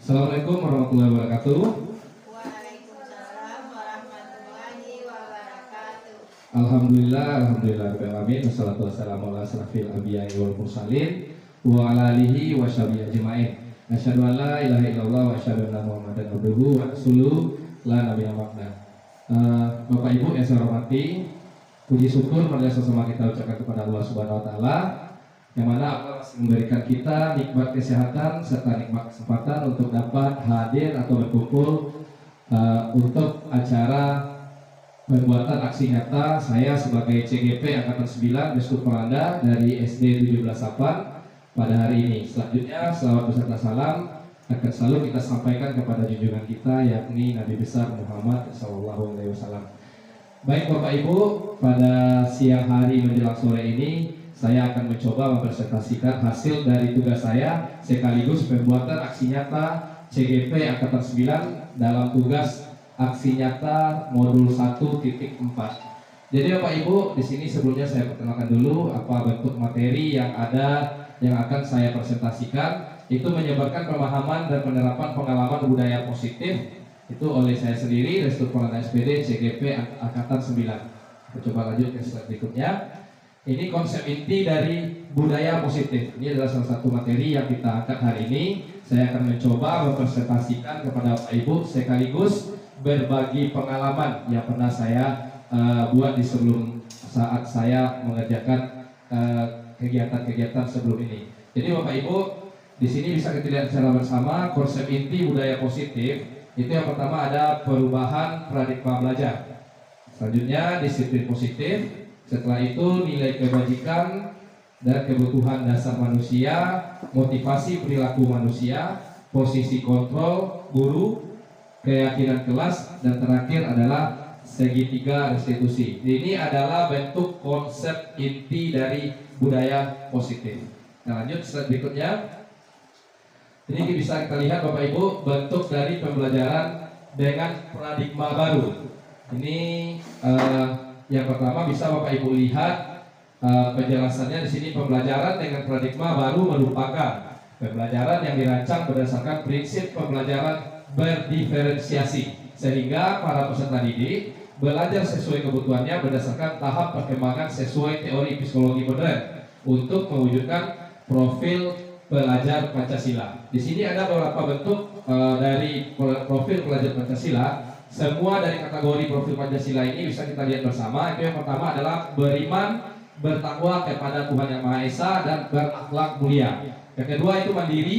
Assalamualaikum warahmatullahi wabarakatuh. Waalaikumsalam warahmatullahi wabarakatuh. Alhamdulillah rabbil alamin. Wassalatu wassalamu ala asrofil anbiya'i wal mursalin wa ala alihi wa sahbihi ajmain. Asyhadu an la ilaha illallah wa asyhadu anna Muhammadan abduhu wa rasuluhu la nabiyya ba'da. Bapak Ibu yang saya hormati, puji syukur marilah sama kita ucapkan kepada Allah Subhanahu wa taala yang mana Allah masih memberikan kita nikmat kesehatan serta nikmat kesempatan untuk dapat hadir atau berkumpul untuk acara pembuatan aksi nyata saya sebagai CGP Angkatan 9 Restu Peranda dari SD 17 Sapan pada hari ini. Selanjutnya selawat beserta salam akan selalu kita sampaikan kepada junjungan kita yakni Nabi besar Muhammad SAW. Baik Bapak Ibu, pada siang hari menjelang sore ini saya akan mencoba mempresentasikan hasil dari tugas saya sekaligus pembuatan aksi nyata CGP Angkatan 9 dalam tugas aksi nyata modul 1.4. Jadi Bapak Ibu, di sini sebelumnya saya perkenalkan dulu apa bentuk materi yang ada yang akan saya presentasikan. Itu menyebarkan pemahaman dan penerapan pengalaman budaya positif itu oleh saya sendiri, Restu Peranda SPD CGP Angkatan 9. Kita coba lanjut ke slide berikutnya. Ini konsep inti dari budaya positif. Ini adalah salah satu materi yang kita angkat hari ini. Saya akan mencoba mempresentasikan kepada Bapak Ibu sekaligus berbagi pengalaman yang pernah saya buat di sebelum saat saya mengerjakan kegiatan-kegiatan sebelum ini. Jadi Bapak Ibu, di sini bisa kita lihat secara bersama konsep inti budaya positif. Itu yang pertama ada perubahan paradigma belajar. Selanjutnya disiplin positif. Setelah itu nilai kebajikan dan kebutuhan dasar manusia, motivasi perilaku manusia, posisi kontrol guru, keyakinan kelas, dan terakhir adalah segitiga restitusi. Ini adalah bentuk konsep inti dari budaya positif. Nah, lanjut slide berikutnya. Ini bisa kita lihat Bapak Ibu bentuk dari pembelajaran dengan paradigma baru. Ini yang pertama bisa Bapak Ibu lihat penjelasannya di sini. Pembelajaran dengan paradigma baru merupakan pembelajaran yang dirancang berdasarkan prinsip pembelajaran berdiferensiasi sehingga para peserta didik belajar sesuai kebutuhannya berdasarkan tahap perkembangan sesuai teori psikologi modern untuk mewujudkan profil pelajar Pancasila. Di sini ada beberapa bentuk dari profil pelajar Pancasila. Semua dari kategori profil Pancasila ini bisa kita lihat bersama. Itu yang pertama adalah beriman, bertakwa kepada Tuhan Yang Maha Esa dan berakhlak mulia. Yang kedua itu mandiri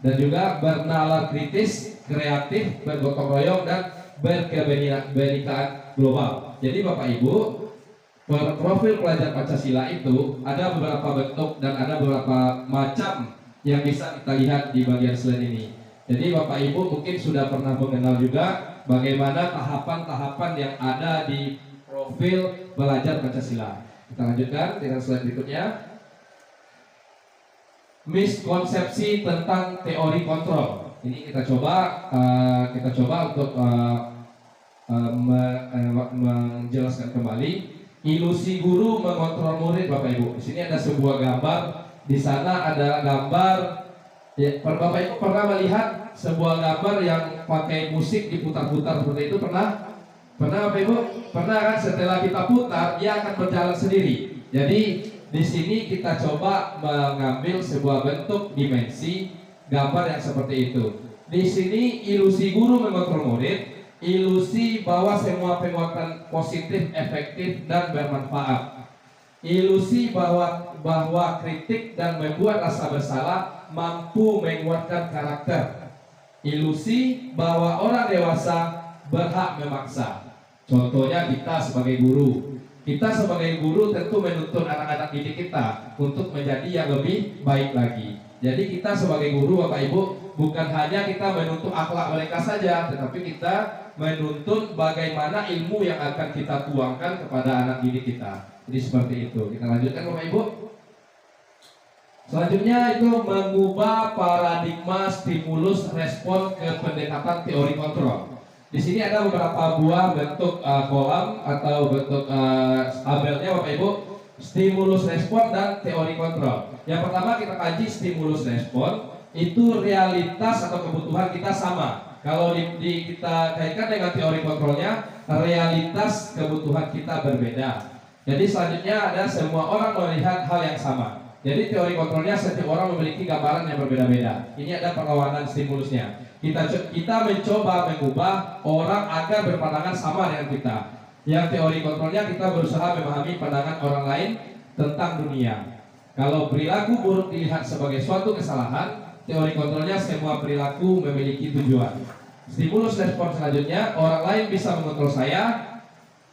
dan juga bernalar kritis, kreatif, bergotong royong dan berkebenekaan global. Jadi Bapak Ibu, profil pelajar Pancasila itu ada beberapa bentuk dan ada beberapa macam yang bisa kita lihat di bagian slide ini. Jadi Bapak Ibu mungkin sudah pernah mengenal juga bagaimana tahapan-tahapan yang ada di profil pelajar Pancasila. Kita lanjutkan dengan slide berikutnya. Miskonsepsi tentang teori kontrol. Ini kita coba untuk menjelaskan kembali. Ilusi guru mengontrol murid Bapak Ibu. Di sini ada sebuah gambar. Di sana ada gambar. Ya, Bapak Ibu pernah melihat sebuah gambar yang pakai musik diputar-putar seperti itu? Pernah Bapak Ibu? Pernah kan? Setelah kita putar, dia akan berjalan sendiri. Jadi di sini kita coba mengambil sebuah bentuk dimensi gambar yang seperti itu. Di sini ilusi guru mengontrol murid, ilusi bahwa semua penguatan positif, efektif dan bermanfaat. Ilusi bahwa kritik dan membuat rasa bersalah mampu menguatkan karakter. Ilusi bahwa orang dewasa berhak memaksa. Contohnya kita sebagai guru. Kita sebagai guru tentu menuntut anak-anak didik kita untuk menjadi yang lebih baik lagi. Jadi kita sebagai guru Bapak Ibu bukan hanya kita menuntut akhlak mereka saja, tetapi kita menuntut bagaimana ilmu yang akan kita tuangkan kepada anak didik kita. Jadi seperti itu. Kita lanjutkan Bapak Ibu. Selanjutnya itu mengubah paradigma stimulus respon ke pendekatan teori kontrol. Di sini ada beberapa buah bentuk kolam atau bentuk tabelnya Bapak Ibu. Stimulus respon dan teori kontrol. Yang pertama kita kaji stimulus respon. itu realitas atau kebutuhan kita sama. Kalau kita kaitkan dengan teori kontrolnya, realitas kebutuhan kita berbeda. Jadi selanjutnya ada semua orang melihat hal yang sama. Jadi teori kontrolnya setiap orang memiliki gambaran yang berbeda-beda. Ini ada perlawanan stimulusnya. Kita mencoba mengubah orang agar berpandangan sama dengan kita. Yang teori kontrolnya kita berusaha memahami pandangan orang lain tentang dunia. Kalau perilaku buruk dilihat sebagai suatu kesalahan, teori kontrolnya semua perilaku memiliki tujuan. Stimulus respon selanjutnya, orang lain bisa mengontrol saya.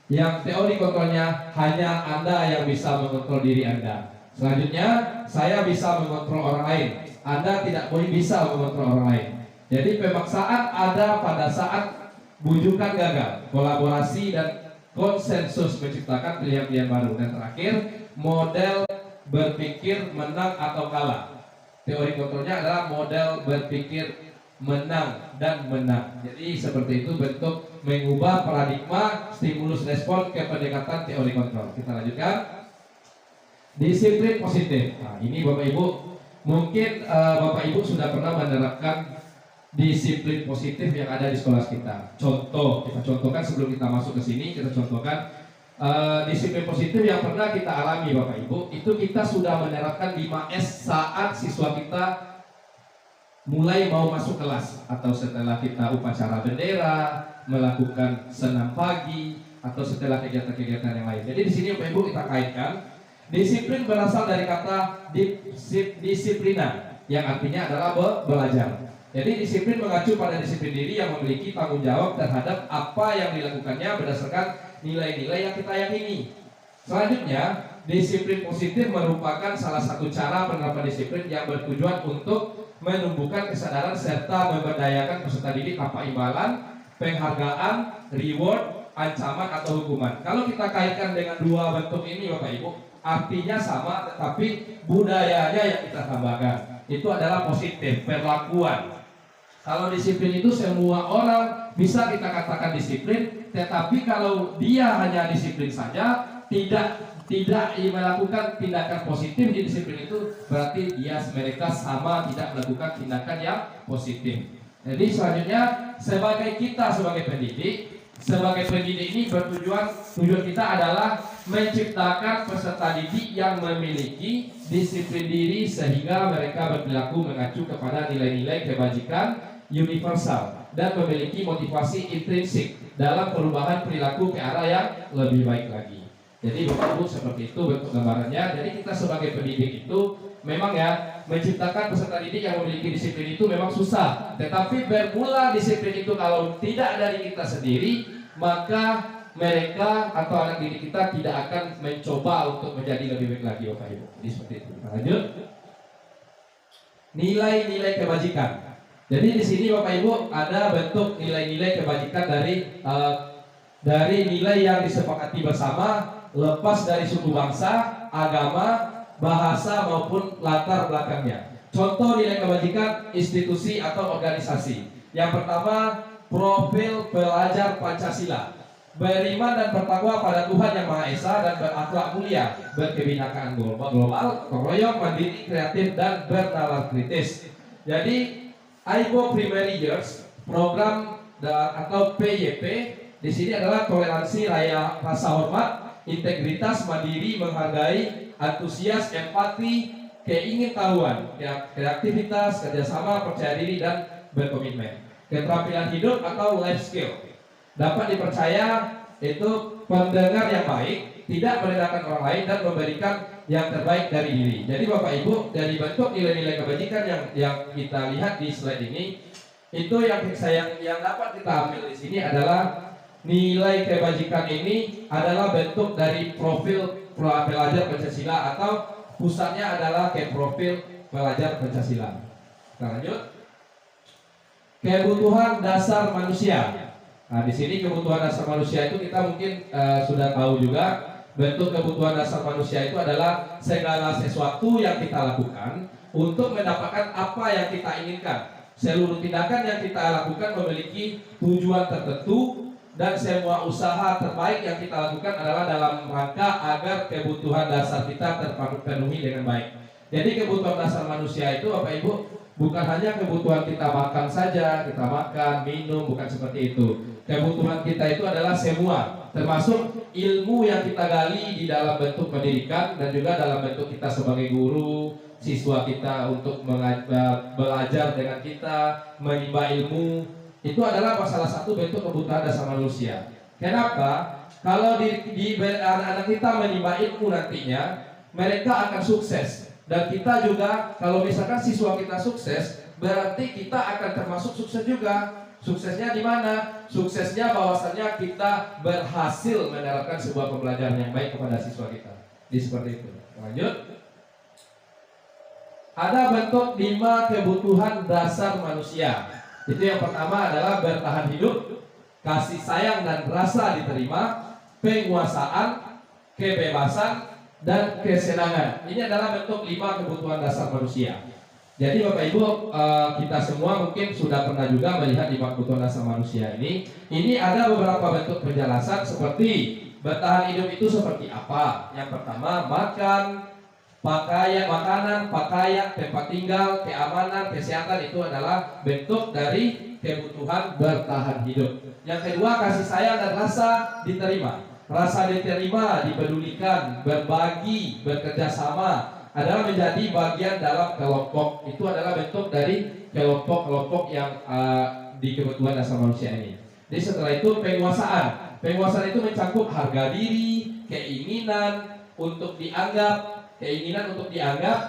Yang teori kontrolnya hanya Anda yang bisa mengontrol diri Anda. Selanjutnya, saya bisa mengontrol orang lain. Anda tidak boleh bisa mengontrol orang lain. Jadi pemaksaan ada pada saat bujukan gagal, kolaborasi dan konsensus menciptakan pilihan-pilihan baru. Dan terakhir, model berpikir menang atau kalah. Teori kontrolnya adalah model berpikir menang dan menang. Jadi seperti itu bentuk mengubah paradigma stimulus respon ke pendekatan teori kontrol. Kita lanjutkan. Disiplin positif. Nah, ini Bapak Ibu, mungkin Bapak Ibu sudah pernah menerapkan disiplin positif yang ada di sekolah kita. Contoh, kita contohkan sebelum kita masuk ke sini, kita contohkan disiplin positif yang pernah kita alami Bapak Ibu. Itu kita sudah menerapkan 5S saat siswa kita mulai mau masuk kelas, atau setelah kita upacara bendera, melakukan senam pagi, atau setelah kegiatan-kegiatan yang lain. Jadi di sini Bapak Ibu kita kaitkan disiplin berasal dari kata disiplina yang artinya adalah belajar. Jadi disiplin mengacu pada disiplin diri yang memiliki tanggung jawab terhadap apa yang dilakukannya berdasarkan nilai-nilai yang kita yakini. Selanjutnya, disiplin positif merupakan salah satu cara penerapan disiplin yang bertujuan untuk menumbuhkan kesadaran serta memberdayakan peserta didik tanpa imbalan, penghargaan, reward, ancaman atau hukuman. Kalau kita kaitkan dengan dua bentuk ini Bapak Ibu, artinya sama tetapi budayanya yang kita tambahkan. Itu adalah positif, perlakuan. Kalau disiplin itu semua orang bisa kita katakan disiplin, tetapi kalau dia hanya disiplin saja, tidak melakukan tindakan positif di disiplin itu, berarti mereka sama tidak melakukan tindakan yang positif. Jadi selanjutnya, sebagai pendidik ini tujuan kita adalah menciptakan peserta didik yang memiliki disiplin diri sehingga mereka berperilaku mengacu kepada nilai-nilai kebajikan universal dan memiliki motivasi intrinsik dalam perubahan perilaku ke arah yang lebih baik lagi. Jadi Bapak Ibu seperti itu bentuk gambarannya. Jadi kita sebagai pendidik itu memang ya menciptakan peserta didik yang memiliki disiplin itu memang susah. Tetapi bermula disiplin itu kalau tidak dari kita sendiri, maka mereka atau anak didik kita tidak akan mencoba untuk menjadi lebih baik lagi Bapak Ibu. Jadi seperti itu. Lanjut. Nilai-nilai kebajikan. Jadi di sini Bapak Ibu ada bentuk nilai-nilai kebajikan dari nilai yang disepakati bersama, lepas dari suku bangsa, agama, bahasa maupun latar belakangnya. Contoh nilai kebajikan institusi atau organisasi. Yang pertama, profil pelajar Pancasila. Beriman dan bertakwa pada Tuhan Yang Maha Esa dan berakhlak mulia, berkebinekaan global, royong, mandiri, kreatif dan bernalar kritis. Jadi AIBO Primary Years program atau PYP di sini adalah toleransi, rasa hormat, integritas, mandiri, menghargai, antusias, empati, keingintahuan, kreativitas, kerjasama, percaya diri dan berkomitmen. Keterampilan hidup atau life skill. Dapat dipercaya itu pendengar yang baik, tidak merendahkan orang lain dan memberikan yang terbaik dari diri. Jadi Bapak Ibu, dari bentuk nilai-nilai kebajikan yang kita lihat di slide ini, itu yang dapat kita ambil di sini adalah nilai kebajikan ini adalah bentuk dari profil pelajar Pancasila atau pusatnya adalah ke profil pelajar Pancasila. Kita lanjut. Kebutuhan dasar manusia. Nah, di sini kebutuhan dasar manusia itu kita mungkin sudah tahu juga. Bentuk kebutuhan dasar manusia itu adalah segala sesuatu yang kita lakukan untuk mendapatkan apa yang kita inginkan. Seluruh tindakan yang kita lakukan memiliki tujuan tertentu dan semua usaha terbaik yang kita lakukan adalah dalam rangka agar kebutuhan dasar kita terpenuhi dengan baik. Jadi kebutuhan dasar manusia itu Bapak Ibu Bukan hanya kebutuhan kita makan saja, kita makan, minum, bukan seperti itu. Kebutuhan kita itu adalah semua, termasuk ilmu yang kita gali di dalam bentuk pendidikan dan juga dalam bentuk kita sebagai guru, siswa kita untuk belajar dengan kita, menimba ilmu. Itu adalah salah satu bentuk kebutuhan dasar manusia. Kenapa? Kalau di anak-anak kita menimba ilmu nantinya, mereka akan sukses. Dan kita juga, kalau misalkan siswa kita sukses, berarti kita akan termasuk sukses juga. Suksesnya di mana? Suksesnya bahwasannya kita berhasil menerapkan sebuah pembelajaran yang baik kepada siswa kita. Jadi seperti itu. Lanjut. Ada bentuk 5 kebutuhan dasar manusia. Itu yang pertama adalah bertahan hidup, kasih sayang dan rasa diterima, penguasaan, kebebasan, dan kesenangan. Ini adalah bentuk 5 kebutuhan dasar manusia. Jadi Bapak Ibu, kita semua mungkin sudah pernah juga melihat 5 kebutuhan dasar manusia ini. Ini ada beberapa bentuk penjelasan seperti bertahan hidup itu seperti apa. Yang pertama, makan, makanan, pakaian, tempat tinggal, keamanan, kesehatan, itu adalah bentuk dari kebutuhan bertahan hidup. Yang kedua, kasih sayang dan rasa diterima. Rasa diterima, dipedulikan, berbagi, bekerja sama adalah menjadi bagian dalam kelompok. Itu adalah bentuk dari kelompok-kelompok yang di kebutuhan dasar manusia ini. Jadi setelah itu penguasaan. Penguasaan itu mencakup harga diri, keinginan untuk dianggap,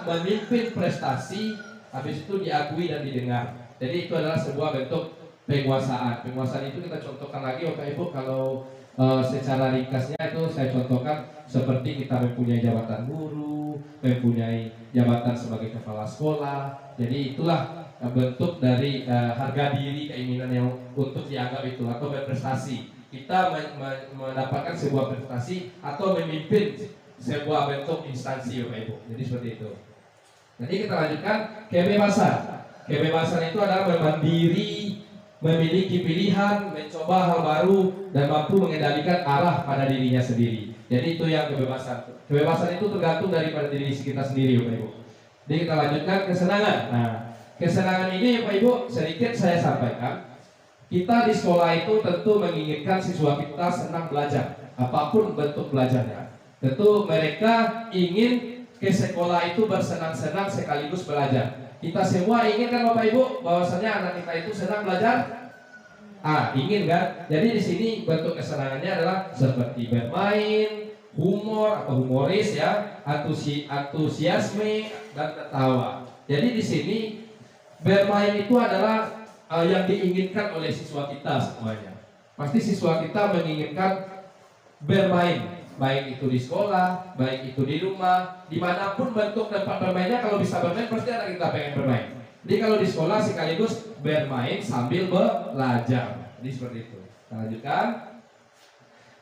memimpin prestasi, habis itu diakui dan didengar. Jadi itu adalah sebuah bentuk penguasaan. Penguasaan itu kita contohkan lagi Bapak Ibu, kalau secara ringkasnya itu saya contohkan seperti kita mempunyai jabatan guru, mempunyai jabatan sebagai kepala sekolah. Jadi itulah bentuk dari harga diri, keinginan yang untuk dianggap itu atau berprestasi. Kita mendapatkan sebuah prestasi atau memimpin sebuah bentuk instansi Bapak Ibu. Jadi seperti itu. Jadi kita lanjutkan kebebasan. Kebebasan itu adalah mandiri, memiliki pilihan, mencoba hal baru, dan mampu mengendalikan arah pada dirinya sendiri. Jadi itu yang kebebasan. Kebebasan itu tergantung daripada diri kita sendiri Bapak Ibu. Jadi kita lanjutkan kesenangan. Nah, kesenangan ini Bapak Ibu sedikit saya sampaikan. Kita di sekolah itu tentu menginginkan siswa kita senang belajar, apapun bentuk belajarnya. Tentu mereka ingin ke sekolah itu bersenang-senang sekaligus belajar. Kita semua ingin kan Bapak Ibu bahwasanya anak kita itu senang belajar? Ingin kan? Jadi di sini bentuk kesenangannya adalah seperti bermain, humor atau humoris ya, antusiasme dan tertawa. Jadi di sini bermain itu adalah yang diinginkan oleh siswa kita semuanya. Pasti siswa kita menginginkan bermain, baik itu di sekolah, baik itu di rumah, dimanapun bentuk tempat bermainnya. Kalau bisa bermain pasti anak kita pengen bermain. Jadi kalau di sekolah sekaligus bermain sambil belajar. Jadi seperti itu. Kita lanjutkan.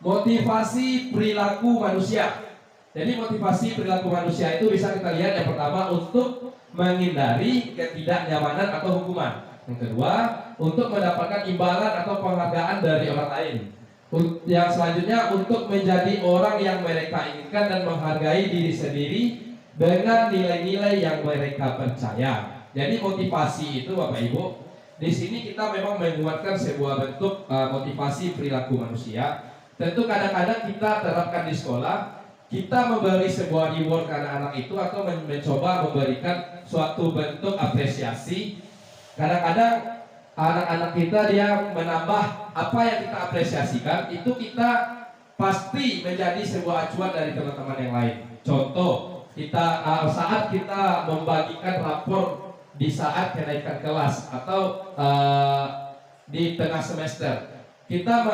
Motivasi perilaku manusia. Jadi motivasi perilaku manusia itu bisa kita lihat yang pertama untuk menghindari ketidaknyamanan atau hukuman. Yang kedua untuk mendapatkan imbalan atau penghargaan dari orang lain. Yang selanjutnya untuk menjadi orang yang mereka inginkan dan menghargai diri sendiri dengan nilai-nilai yang mereka percaya. Jadi motivasi itu Bapak Ibu, di sini kita memang menguatkan sebuah bentuk motivasi perilaku manusia. Tentu kadang-kadang kita terapkan di sekolah, kita memberi sebuah reward ke anak-anak itu atau mencoba memberikan suatu bentuk apresiasi. Kadang-kadang anak-anak kita dia menambah apa yang kita apresiasikan, itu kita pasti menjadi sebuah acuan dari teman-teman yang lain. Contoh, kita saat kita membagikan rapor di saat kenaikan kelas atau di tengah semester, kita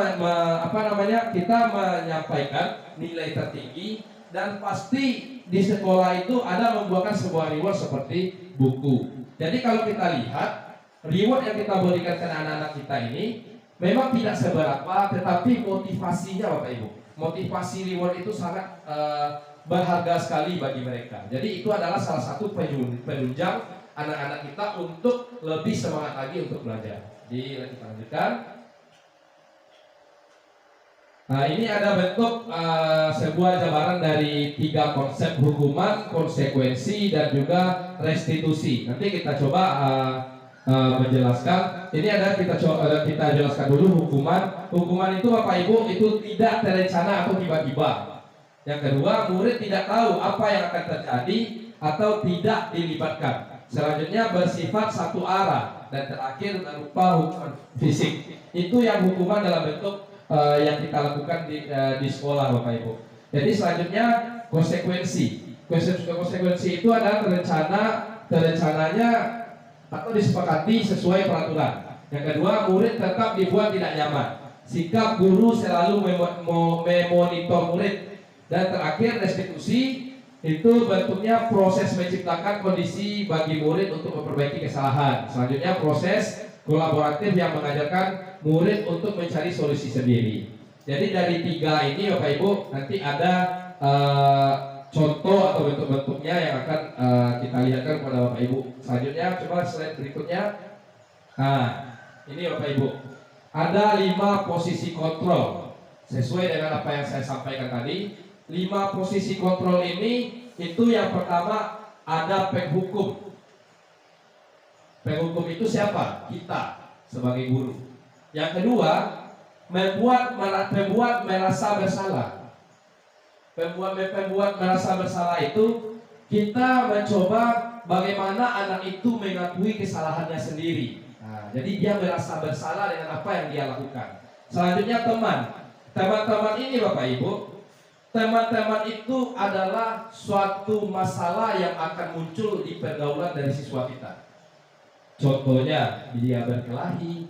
kita menyampaikan nilai tertinggi dan pasti di sekolah itu ada membuahkan sebuah reward seperti buku. Jadi kalau kita lihat reward yang kita berikan ke anak-anak kita ini memang tidak seberapa, tetapi motivasinya Bapak Ibu, motivasi reward itu sangat berharga sekali bagi mereka. Jadi itu adalah salah satu penunjang anak-anak kita untuk lebih semangat lagi untuk belajar. Jadi kita lanjutkan. Nah, ini ada bentuk sebuah jabaran dari 3 konsep hukuman, konsekuensi, dan juga restitusi. Nanti kita coba menjelaskan. Ini ada kita jelaskan dulu hukuman. Hukuman itu Bapak Ibu itu tidak terencana atau tiba-tiba. Yang kedua, murid tidak tahu apa yang akan terjadi atau tidak dilibatkan. Selanjutnya bersifat satu arah, dan terakhir berupa hukuman fisik. Itu yang hukuman dalam bentuk yang kita lakukan di sekolah Bapak Ibu. Jadi selanjutnya konsekuensi. Konsekuensi itu adalah terencananya atau disepakati sesuai peraturan. Yang kedua, murid tetap dibuat tidak nyaman. Sikap guru selalu memonitor murid. Dan terakhir restitusi, itu bentuknya proses menciptakan kondisi bagi murid untuk memperbaiki kesalahan. Selanjutnya proses kolaboratif yang mengajarkan murid untuk mencari solusi sendiri. Jadi dari 3 ini Bapak Ibu nanti ada contoh atau bentuk-bentuknya yang akan kita lihatkan kepada Bapak Ibu. Selanjutnya coba slide berikutnya. Nah, ini Bapak Ibu ada 5 posisi kontrol sesuai dengan apa yang saya sampaikan tadi. 5 posisi kontrol ini itu yang pertama ada penghukum. Penghukum itu siapa? Kita sebagai guru. Yang kedua, membuat merasa bersalah. Pembuat merasa bersalah itu kita mencoba bagaimana anak itu mengakui kesalahannya sendiri. Nah, jadi dia merasa bersalah dengan apa yang dia lakukan. Selanjutnya teman-teman ini Bapak Ibu, teman-teman itu adalah suatu masalah yang akan muncul di pergaulan dari siswa kita. Contohnya dia berkelahi,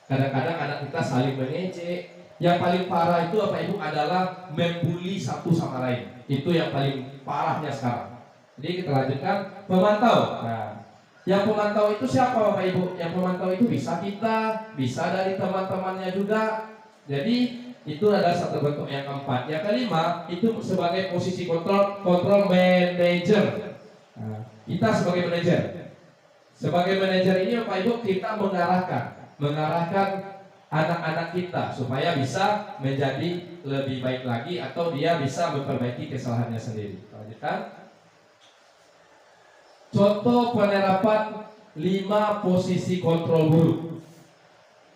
kadang-kadang anak kita saling mengejek. Yang paling parah itu Bapak Ibu adalah membuli satu sama lain. Itu yang paling parahnya sekarang. Jadi kita lanjutkan pemantau. Nah, yang pemantau itu siapa Bapak Ibu? Yang pemantau itu bisa kita, bisa dari teman-temannya juga. Jadi itu adalah satu bentuk yang keempat. Yang kelima itu sebagai posisi kontrol manajer. Nah, kita sebagai manajer. Sebagai manajer ini Bapak Ibu kita mengarahkan anak-anak kita supaya bisa menjadi lebih baik lagi atau dia bisa memperbaiki kesalahannya sendiri. Lanjutkan. Contoh penerapan 5 posisi kontrol guru.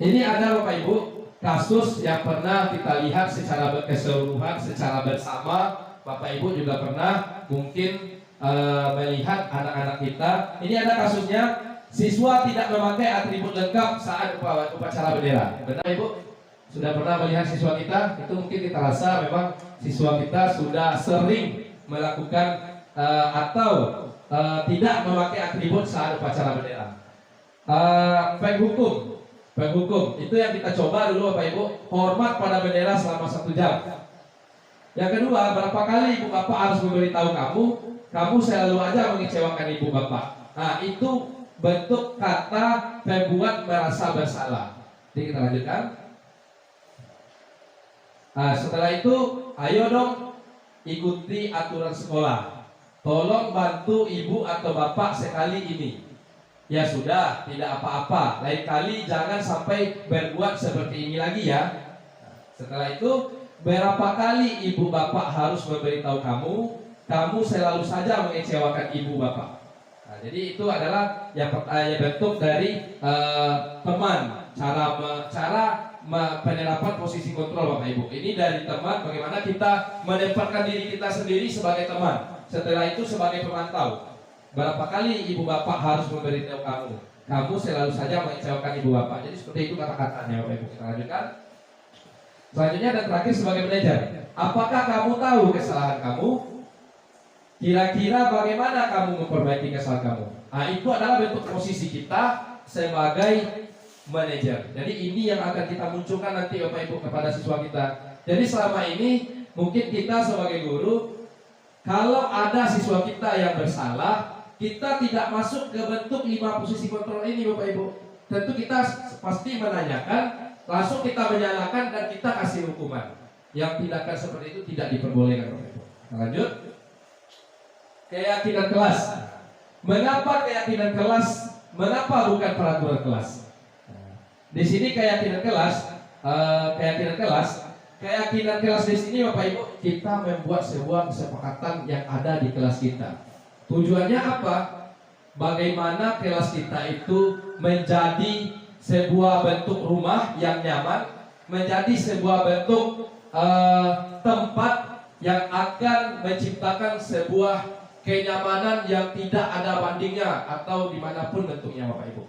Ini ada Bapak Ibu kasus yang pernah kita lihat secara keseluruhan, secara bersama. Bapak Ibu juga pernah mungkin melihat anak-anak kita. Ini ada kasusnya, siswa tidak memakai atribut lengkap saat upacara bendera. Benar Ibu? Sudah pernah melihat siswa kita? Itu mungkin kita rasa memang siswa kita sudah sering melakukan atau tidak memakai atribut saat upacara bendera. Penghukum itu yang kita coba dulu Bapak Ibu, hormat pada bendera selama 1 jam. Yang kedua, berapa kali ibu bapak harus memberitahu kamu selalu aja mengecewakan ibu bapak. Nah, itu bentuk kata membuat merasa bersalah. Jadi kita lanjutkan. Nah, setelah itu, ayo dong ikuti aturan sekolah. Tolong bantu ibu atau bapak sekali ini. Ya sudah, tidak apa-apa. Lain kali jangan sampai berbuat seperti ini lagi ya. Setelah itu, berapa kali ibu bapak harus memberitahu kamu selalu saja mengecewakan ibu bapak. Nah, jadi itu adalah yang bentuk dari teman, cara penerapan posisi kontrol Bapak Ibu. Ini dari teman, bagaimana kita menempatkan diri kita sendiri sebagai teman. Setelah itu sebagai pemantau. Berapa kali ibu bapak harus memberitahu kamu selalu saja mengecewakan ibu bapak. Jadi seperti itu kata-katanya Bapak Ibu. Kita lanjutkan. Selanjutnya dan terakhir sebagai manajer. Apakah kamu tahu kesalahan kamu? Kira-kira bagaimana kamu memperbaiki kesalahan kamu? Nah, itu adalah bentuk posisi kita sebagai manajer. Jadi ini yang akan kita munculkan nanti Bapak Ibu kepada siswa kita. Jadi selama ini mungkin kita sebagai guru, kalau ada siswa kita yang bersalah, kita tidak masuk ke bentuk 5 posisi kontrol ini Bapak Ibu. Tentu kita pasti menanyakan, langsung kita menyalahkan dan kita kasih hukuman. Yang tindakan seperti itu tidak diperbolehkan Bapak Ibu. Lanjut. Keyakinan kelas. Mengapa keyakinan kelas? Mengapa bukan peraturan kelas? Di sini keyakinan kelas keyakinan kelas di sini Bapak Ibu, kita membuat sebuah kesepakatan yang ada di kelas kita. Tujuannya apa? Bagaimana kelas kita itu menjadi sebuah bentuk rumah yang nyaman, menjadi sebuah bentuk tempat yang akan menciptakan sebuah kenyamanan yang tidak ada bandingnya atau dimanapun bentuknya Bapak Ibu.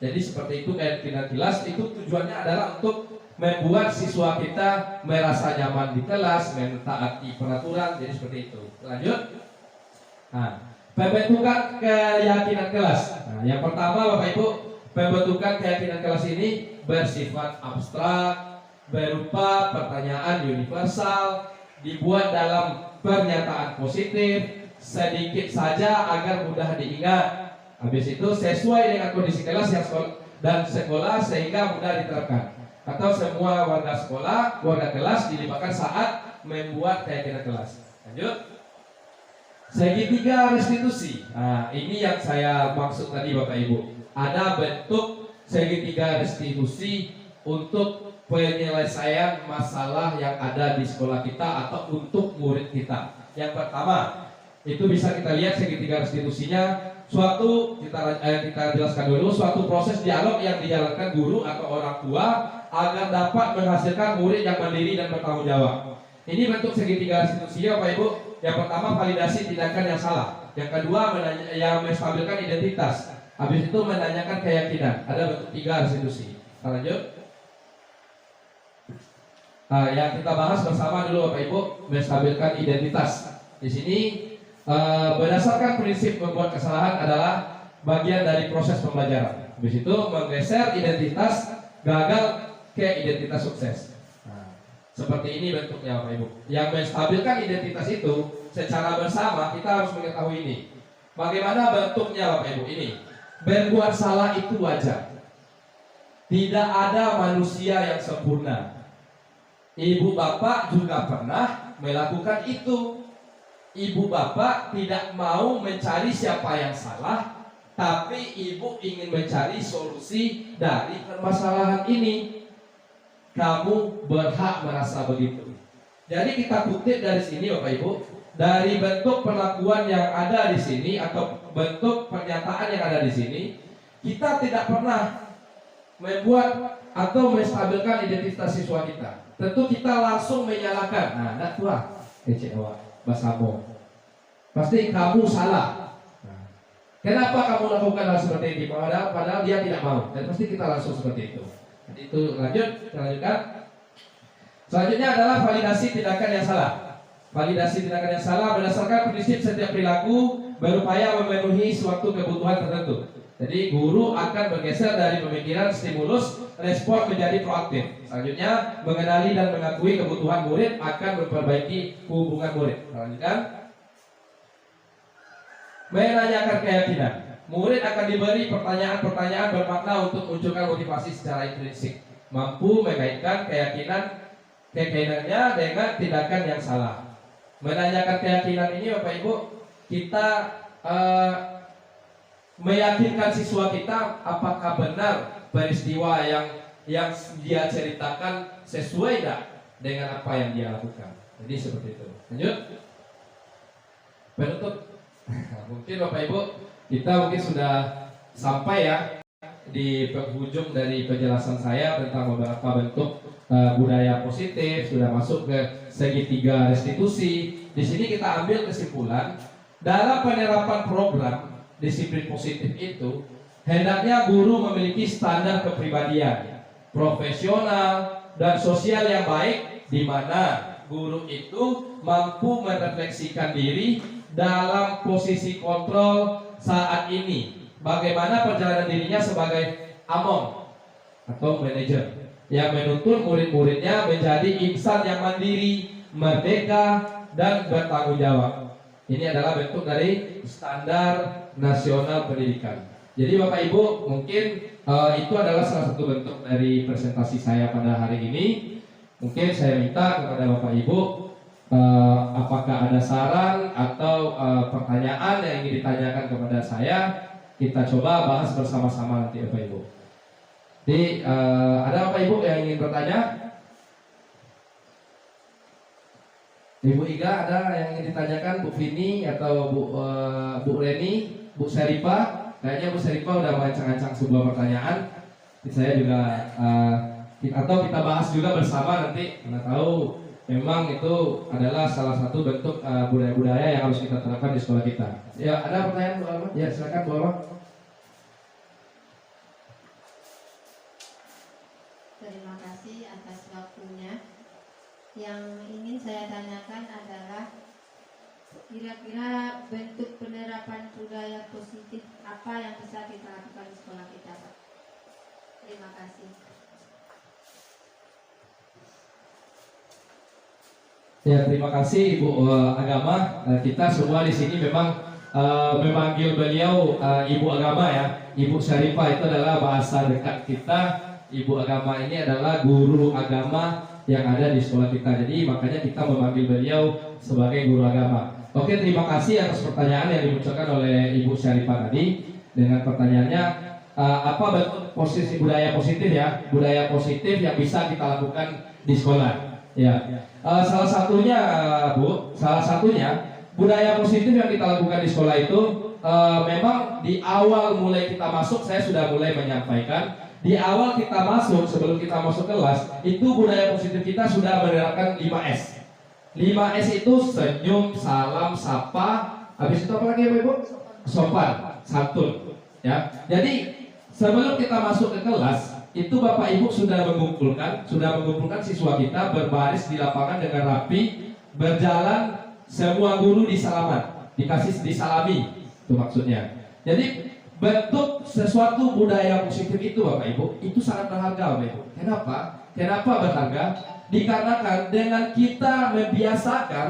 Jadi seperti itu keyakinan kelas itu tujuannya adalah untuk membuat siswa kita merasa nyaman di kelas, mentaati peraturan, jadi seperti itu. Lanjut. Nah, pembentukan keyakinan kelas. Nah, yang pertama Bapak Ibu, pembentukan keyakinan kelas ini bersifat abstrak, berupa pertanyaan universal, dibuat dalam pernyataan positif, sedikit saja agar mudah diingat. Habis itu sesuai dengan kondisi kelas yang dan sekolah sehingga mudah diterapkan. Atau semua warga sekolah, warga kelas dilibatkan saat membuat keyakinan kelas. Lanjut. Segitiga restitusi. Nah, ini yang saya maksud tadi Bapak Ibu. Ada bentuk segitiga restitusi untuk penyelesaian masalah yang ada di sekolah kita atau untuk murid kita. Yang pertama, itu bisa kita lihat segitiga restitusinya. Kita jelaskan dulu suatu proses dialog yang dijalankan guru atau orang tua agar dapat menghasilkan murid yang mandiri dan bertanggung jawab. Ini bentuk segitiga restitusinya Bapak Ibu. Yang pertama, validasi tindakan yang salah. Yang kedua, yang menstabilkan identitas. Habis itu menanyakan keyakinan. Ada bentuk 3 restitusi. Kita lanjut. Nah, yang kita bahas bersama dulu Bapak Ibu, menstabilkan identitas. Di sini berdasarkan prinsip membuat kesalahan adalah bagian dari proses pembelajaran. Habis itu menggeser identitas gagal ke identitas sukses. Nah, seperti ini bentuknya Bapak Ibu. Yang menstabilkan identitas itu secara bersama kita harus mengetahui ini. Bagaimana bentuknya Bapak Ibu ini? Berbuat salah itu wajar. Tidak ada manusia yang sempurna. Ibu bapak juga pernah melakukan itu. Ibu bapak tidak mau mencari siapa yang salah, tapi ibu ingin mencari solusi dari permasalahan ini. Kamu berhak merasa begitu. Jadi kita kutip dari sini Bapak Ibu, dari bentuk perlakuan yang ada di sini atau bentuk pernyataan yang ada di sini, kita tidak pernah membuat atau menstabilkan identitas siswa kita. Tentu kita langsung menyalahkan. Nah, nak tua, kecewa, basabo. Pasti kamu salah. Nah, kenapa kamu lakukan hal seperti ini? Padahal dia tidak mau. Dan pasti kita langsung seperti itu. Jadi itu lanjut, kita lanjutkan. Selanjutnya adalah validasi tindakan yang salah. Validasi tindakan yang salah berdasarkan prinsip setiap perilaku berupaya memenuhi suatu kebutuhan tertentu. Jadi guru akan bergeser dari pemikiran stimulus respon menjadi proaktif. Selanjutnya mengenali dan mengakui kebutuhan murid akan memperbaiki hubungan murid. Selanjutnya menanyakan keyakinan. Murid akan diberi pertanyaan-pertanyaan bermakna untuk munculkan motivasi secara intrinsik, mampu mengaitkan keyakinannya dengan tindakan yang salah. Menanyakan keyakinan ini Bapak Ibu, kita meyakinkan siswa kita apakah benar peristiwa yang dia ceritakan sesuai tidak dengan apa yang dia lakukan. Jadi seperti itu. Lanjut. Penutup. Mungkin Bapak Ibu, kita mungkin sudah sampai ya di penghujung dari penjelasan saya tentang beberapa bentuk budaya positif, sudah masuk ke segitiga restitusi. Di sini kita ambil kesimpulan dalam penerapan program disiplin positif itu, hendaknya guru memiliki standar kepribadian, profesional dan sosial yang baik, di mana guru itu mampu merefleksikan diri dalam posisi kontrol saat ini. Bagaimana perjalanan dirinya sebagai among atau manajer yang menuntun murid-muridnya menjadi insan yang mandiri, merdeka, dan bertanggung jawab. Ini adalah bentuk dari standar nasional pendidikan. Jadi Bapak Ibu, mungkin itu adalah salah satu bentuk dari presentasi saya pada hari ini. Mungkin saya minta kepada Bapak Ibu, apakah ada saran atau pertanyaan yang ingin ditanyakan kepada saya, kita coba bahas bersama-sama nanti Bapak Ibu. Jadi ada Bapak Ibu yang ingin bertanya? Ibu Iga ada yang ingin ditanyakan, Bu Vini atau Bu Reni, Bu Seripa? Kayaknya Bu Seripa udah merancang-rancang sebuah pertanyaan. Saya juga atau kita bahas juga bersama nanti. Karena tahu memang itu adalah salah satu bentuk budaya-budaya yang harus kita terapkan di sekolah kita. Ya, ada pertanyaan Bu Alma? Ya, silakan Bu Alma. Terima kasih atas waktunya. Yang ingin saya tanyakan adalah kira-kira bentuk penerapan budaya positif apa yang bisa kita lakukan di sekolah kita, Pak? Terima kasih. Ya, terima kasih Ibu Agama. Kita semua di sini memang memanggil beliau Ibu Agama ya. Ibu Syarifah itu adalah bahasa dekat kita. Ibu Agama ini adalah guru agama yang ada di sekolah kita. Jadi makanya kita memanggil beliau sebagai guru agama. Oke, terima kasih atas pertanyaan yang dimunculkan oleh Ibu Syarifah tadi. Dengan pertanyaannya, apa bentuk posisi budaya positif ya? Budaya positif yang bisa kita lakukan di sekolah. Ya, salah satunya Bu, salah satunya budaya positif yang kita lakukan di sekolah itu memang di awal mulai kita masuk, saya sudah mulai menyampaikan. Di awal kita masuk, sebelum kita masuk kelas, itu budaya positif kita sudah menerapkan 5S. 5S itu senyum, salam, sapa, habis itu apa lagi ya Ibu? Sopan, santun. Ya. Jadi sebelum kita masuk ke kelas, itu Bapak Ibu sudah mengumpulkan siswa kita berbaris di lapangan dengan rapi, berjalan, semua guru disalaman, dikasih disalami, itu maksudnya. Jadi bentuk sesuatu budaya positif itu Bapak Ibu, itu sangat berharga Bapak Ibu. Kenapa? Kenapa berharga? Dikarenakan dengan kita membiasakan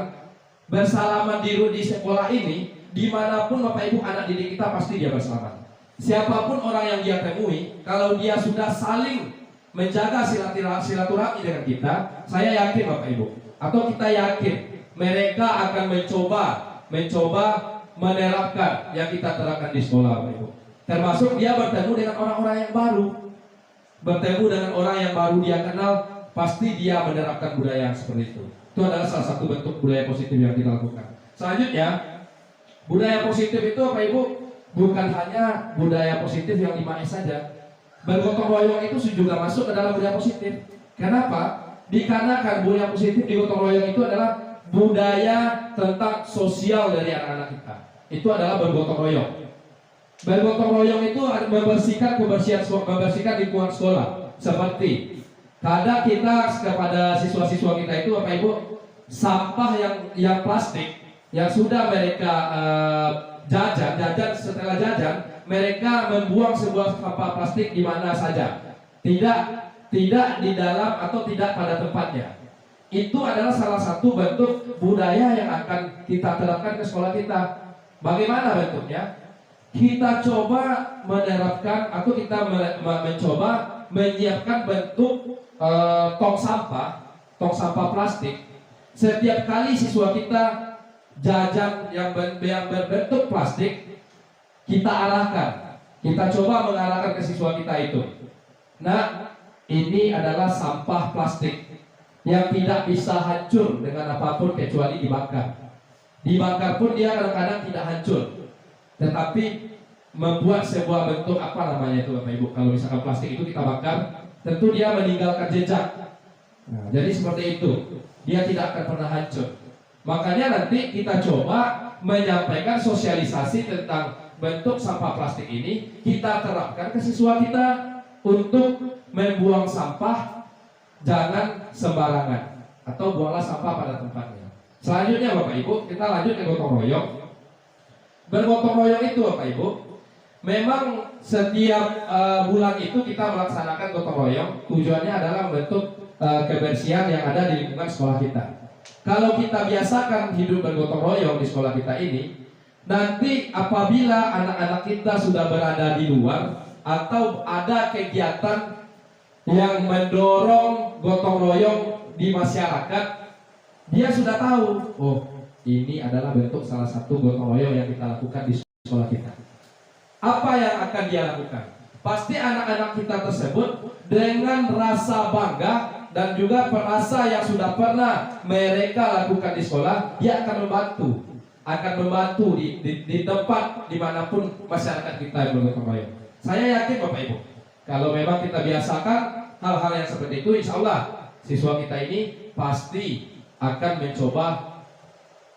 bersalaman di sekolah ini, dimanapun Bapak Ibu anak didik kita pasti dia bersalaman. Siapapun orang yang dia temui, kalau dia sudah saling menjaga silaturahmi dengan kita, saya yakin Bapak Ibu, atau kita yakin mereka akan mencoba menerapkan yang kita terapkan di sekolah Bapak Ibu. Termasuk dia bertemu dengan orang-orang yang baru, bertemu dengan orang yang baru dia kenal, pasti dia menerapkan budaya yang seperti itu. Itu adalah salah satu bentuk budaya positif yang kita lakukan. Selanjutnya, budaya positif itu Bapak Ibu bukan hanya budaya positif yang 5S saja. Bergotong royong itu juga masuk ke dalam budaya positif. Kenapa? Dikarenakan budaya positif di gotong royong itu adalah budaya tentang sosial dari anak-anak kita. Itu adalah bergotong royong. Bergotong royong itu membersihkan lingkungan sekolah. Seperti kadang kita kepada siswa-siswa kita itu Bapak Ibu, sampah yang plastik yang sudah mereka jajan setelah jajan, mereka membuang sebuah sampah plastik di mana saja, tidak di dalam atau tidak pada tempatnya. Itu adalah salah satu bentuk budaya yang akan kita terapkan ke sekolah kita. Bagaimana bentuknya? Kita coba menerapkan atau kita mencoba menyiapkan bentuk tong sampah plastik. Setiap kali siswa kita jajan yang berbentuk plastik, kita arahkan, kita coba mengarahkan ke siswa kita itu. Nah, ini adalah sampah plastik yang tidak bisa hancur dengan apapun kecuali dibakar. Dibakar pun dia kadang-kadang tidak hancur, tetapi membuat sebuah bentuk apa namanya itu Bapak Ibu. Kalau misalkan plastik itu kita bakar, tentu dia meninggalkan jejak. Nah, jadi seperti itu, dia tidak akan pernah hancur. Makanya nanti kita coba menyampaikan sosialisasi tentang bentuk sampah plastik ini, kita terapkan ke siswa kita untuk membuang sampah jangan sembarangan atau buanglah sampah pada tempatnya. Selanjutnya Bapak Ibu, kita lanjut ke gotong royong. Bergotong royong itu Bapak Ibu, memang setiap bulan itu kita melaksanakan gotong royong. Tujuannya adalah membentuk kebersihan yang ada di lingkungan sekolah kita. Kalau kita biasakan hidup bergotong royong di sekolah kita ini, nanti apabila anak-anak kita sudah berada di luar atau ada kegiatan yang mendorong gotong royong di masyarakat, dia sudah tahu, oh ini adalah bentuk salah satu gotong royong yang kita lakukan di sekolah kita. Apa yang akan dia lakukan? Pasti anak-anak kita tersebut dengan rasa bangga dan juga perasa yang sudah pernah mereka lakukan di sekolah, dia akan membantu di tempat dimanapun masyarakat kita yang bergotong royong. Saya yakin Bapak Ibu, kalau memang kita biasakan hal-hal yang seperti itu, insya Allah siswa kita ini pasti akan mencoba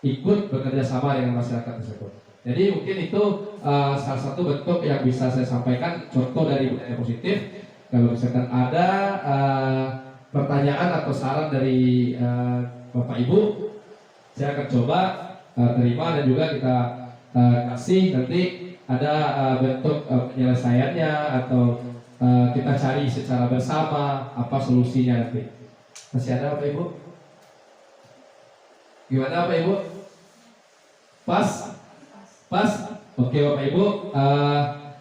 ikut bekerja sama dengan masyarakat tersebut. Jadi mungkin itu salah satu bentuk yang bisa saya sampaikan, contoh dari budaya positif. Kalau misalkan ada pertanyaan atau saran dari Bapak Ibu, saya akan coba terima dan juga kita kasih nanti ada bentuk penyelesaiannya atau kita cari secara bersama apa solusinya nanti. Masih ada Bapak Ibu? Gimana Bapak Ibu? Pas? Oke Bapak Ibu,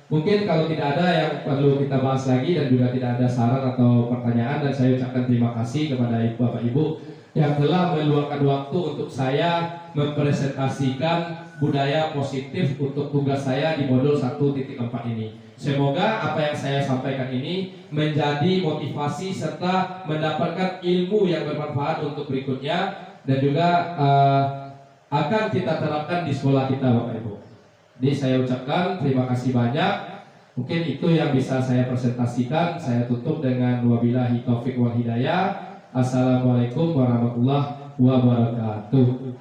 mungkin kalau tidak ada yang perlu kita bahas lagi dan juga tidak ada saran atau pertanyaan, dan saya ucapkan terima kasih kepada Bapak Ibu yang telah meluangkan waktu untuk saya mempresentasikan budaya positif untuk tugas saya di modul 1.4 ini. Semoga apa yang saya sampaikan ini menjadi motivasi serta mendapatkan ilmu yang bermanfaat untuk berikutnya, dan juga akan kita terapkan di sekolah kita Bapak Ibu. Jadi saya ucapkan terima kasih banyak. Mungkin itu yang bisa saya presentasikan. Saya tutup dengan wabillahi taufik wal hidayah. Assalamualaikum warahmatullahi wabarakatuh.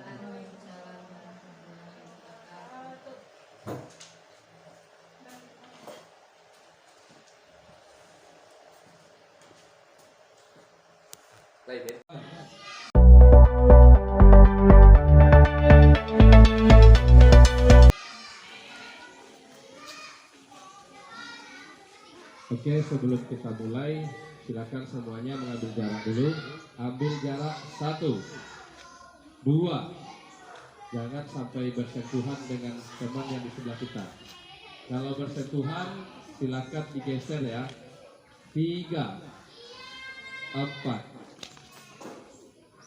Oke, sebelum kita mulai, silakan semuanya mengambil jarak dulu. Ambil jarak 1, 2. Jangan sampai bersentuhan dengan teman yang di sebelah kita. Kalau bersentuhan, silakan digeser ya. 3, 4.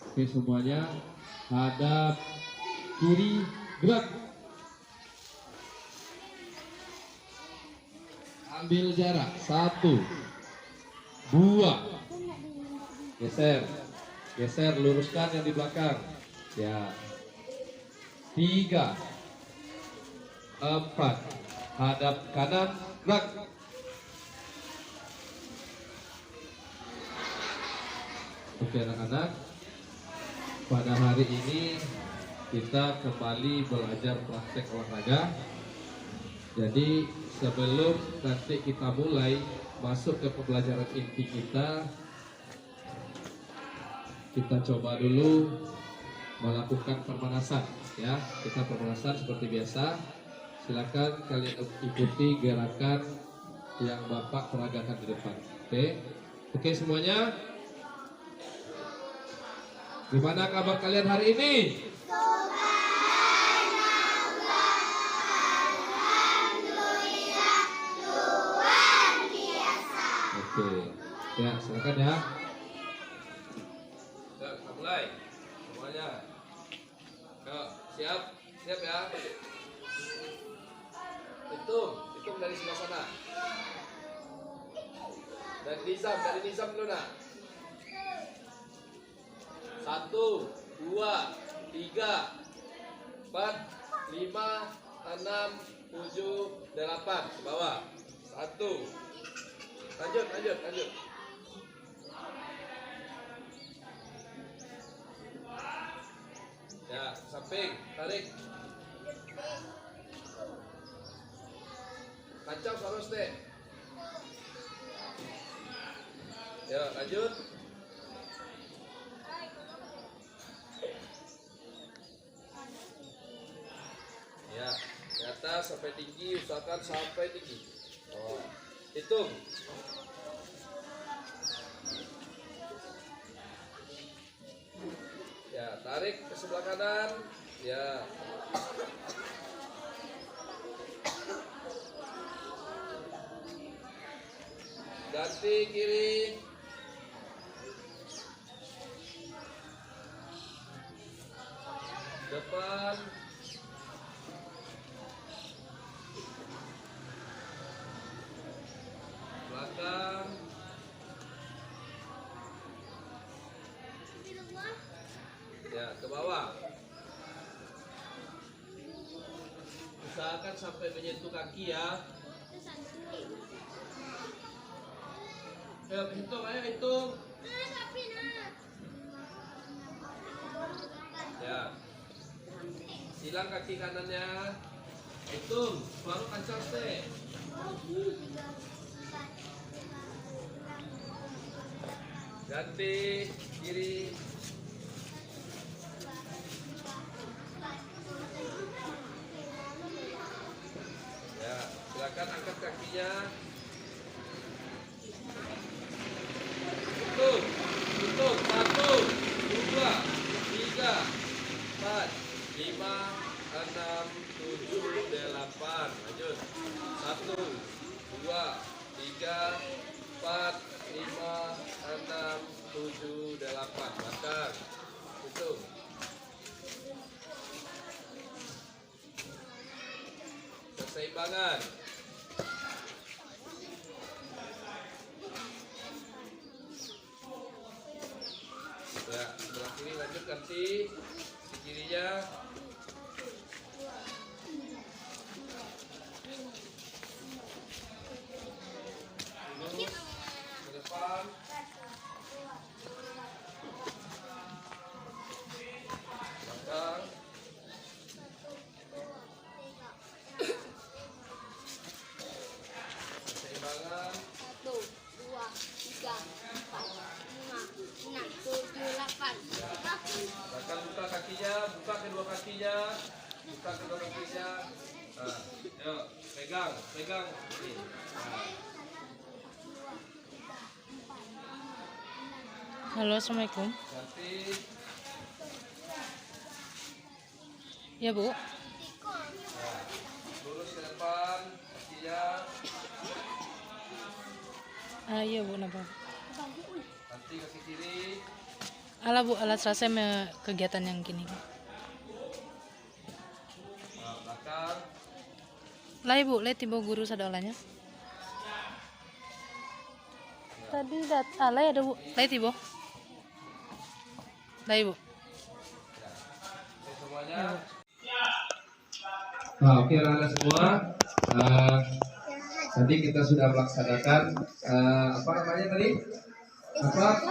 Oke semuanya, hadap kiri, gerak. Ambil jarak 1, 2. Geser, luruskan yang di belakang. Ya. 3, 4. Hadap kanan, gerak. Oke anak-anak, pada hari ini kita kembali belajar praktek olahraga. Jadi sebelum nanti kita mulai masuk ke pembelajaran inti kita coba dulu melakukan pemanasan ya. Kita pemanasan seperti biasa. Silakan kalian ikuti gerakan yang Bapak peragakan di depan. Oke semuanya. Gimana kabar kalian hari ini? Oke, ya silakan ya. Kita mulai semuanya. Siap ya. Hitung dari sebelah sana. Dari nizam dulu nak. 1, 2, 3, 4, 5, 6, 7, 8 ke bawah. 1. Lanjut. Ya, samping, tarik. Kacau terus deh. Ya, lanjut. Ya, di atas sampai tinggi, usahakan sampai tinggi. Hitung. Ya, tarik ke sebelah kanan. Ya. Ganti kiri. Depan. Belakang. Ya, ke bawah. Usahakan sampai menyentuh kaki ya. Hitung, ayo hitung. Ya. Silang kaki kanannya. Hitung, baru kancang stay. Ganti kiri. Ya, silakan angkat kakinya. Hitung, hitung. 1, 2, 3, 4, 5, 6, 7, 8. Lanjut. 1, 2, 3, 4, 5, 6, 7, 8. Makan. Hitung. Keseimbangan. Ya, sebelah kiri lanjut ganti kirinya. Lurus ke depan. Belakang. Keseimbangan. 1, 2, 3, 4, 5, 6, 7, 8. Akan buka kakinya, buka kedua kakinya, buka kedua kakinya. Nah, yuk, pegang, pegang. Ini. Nah. Halo, assalamualaikum. Ganti. Ya Bu. Nah, lurus ke depan, kakinya. Iya Bu, napa? Ganti kaki kiri. Alah Bu, alat selesai kegiatan yang gini. Nah, belakang. Lah Ibu, lihat tiba guru sadolanya. Tadi alah ada Bu, lihat Ibu. Lah Ibu. Oke, semuanya. Nah, oke anak semua. Tadi kita sudah melaksanakan apa namanya tadi? Apa?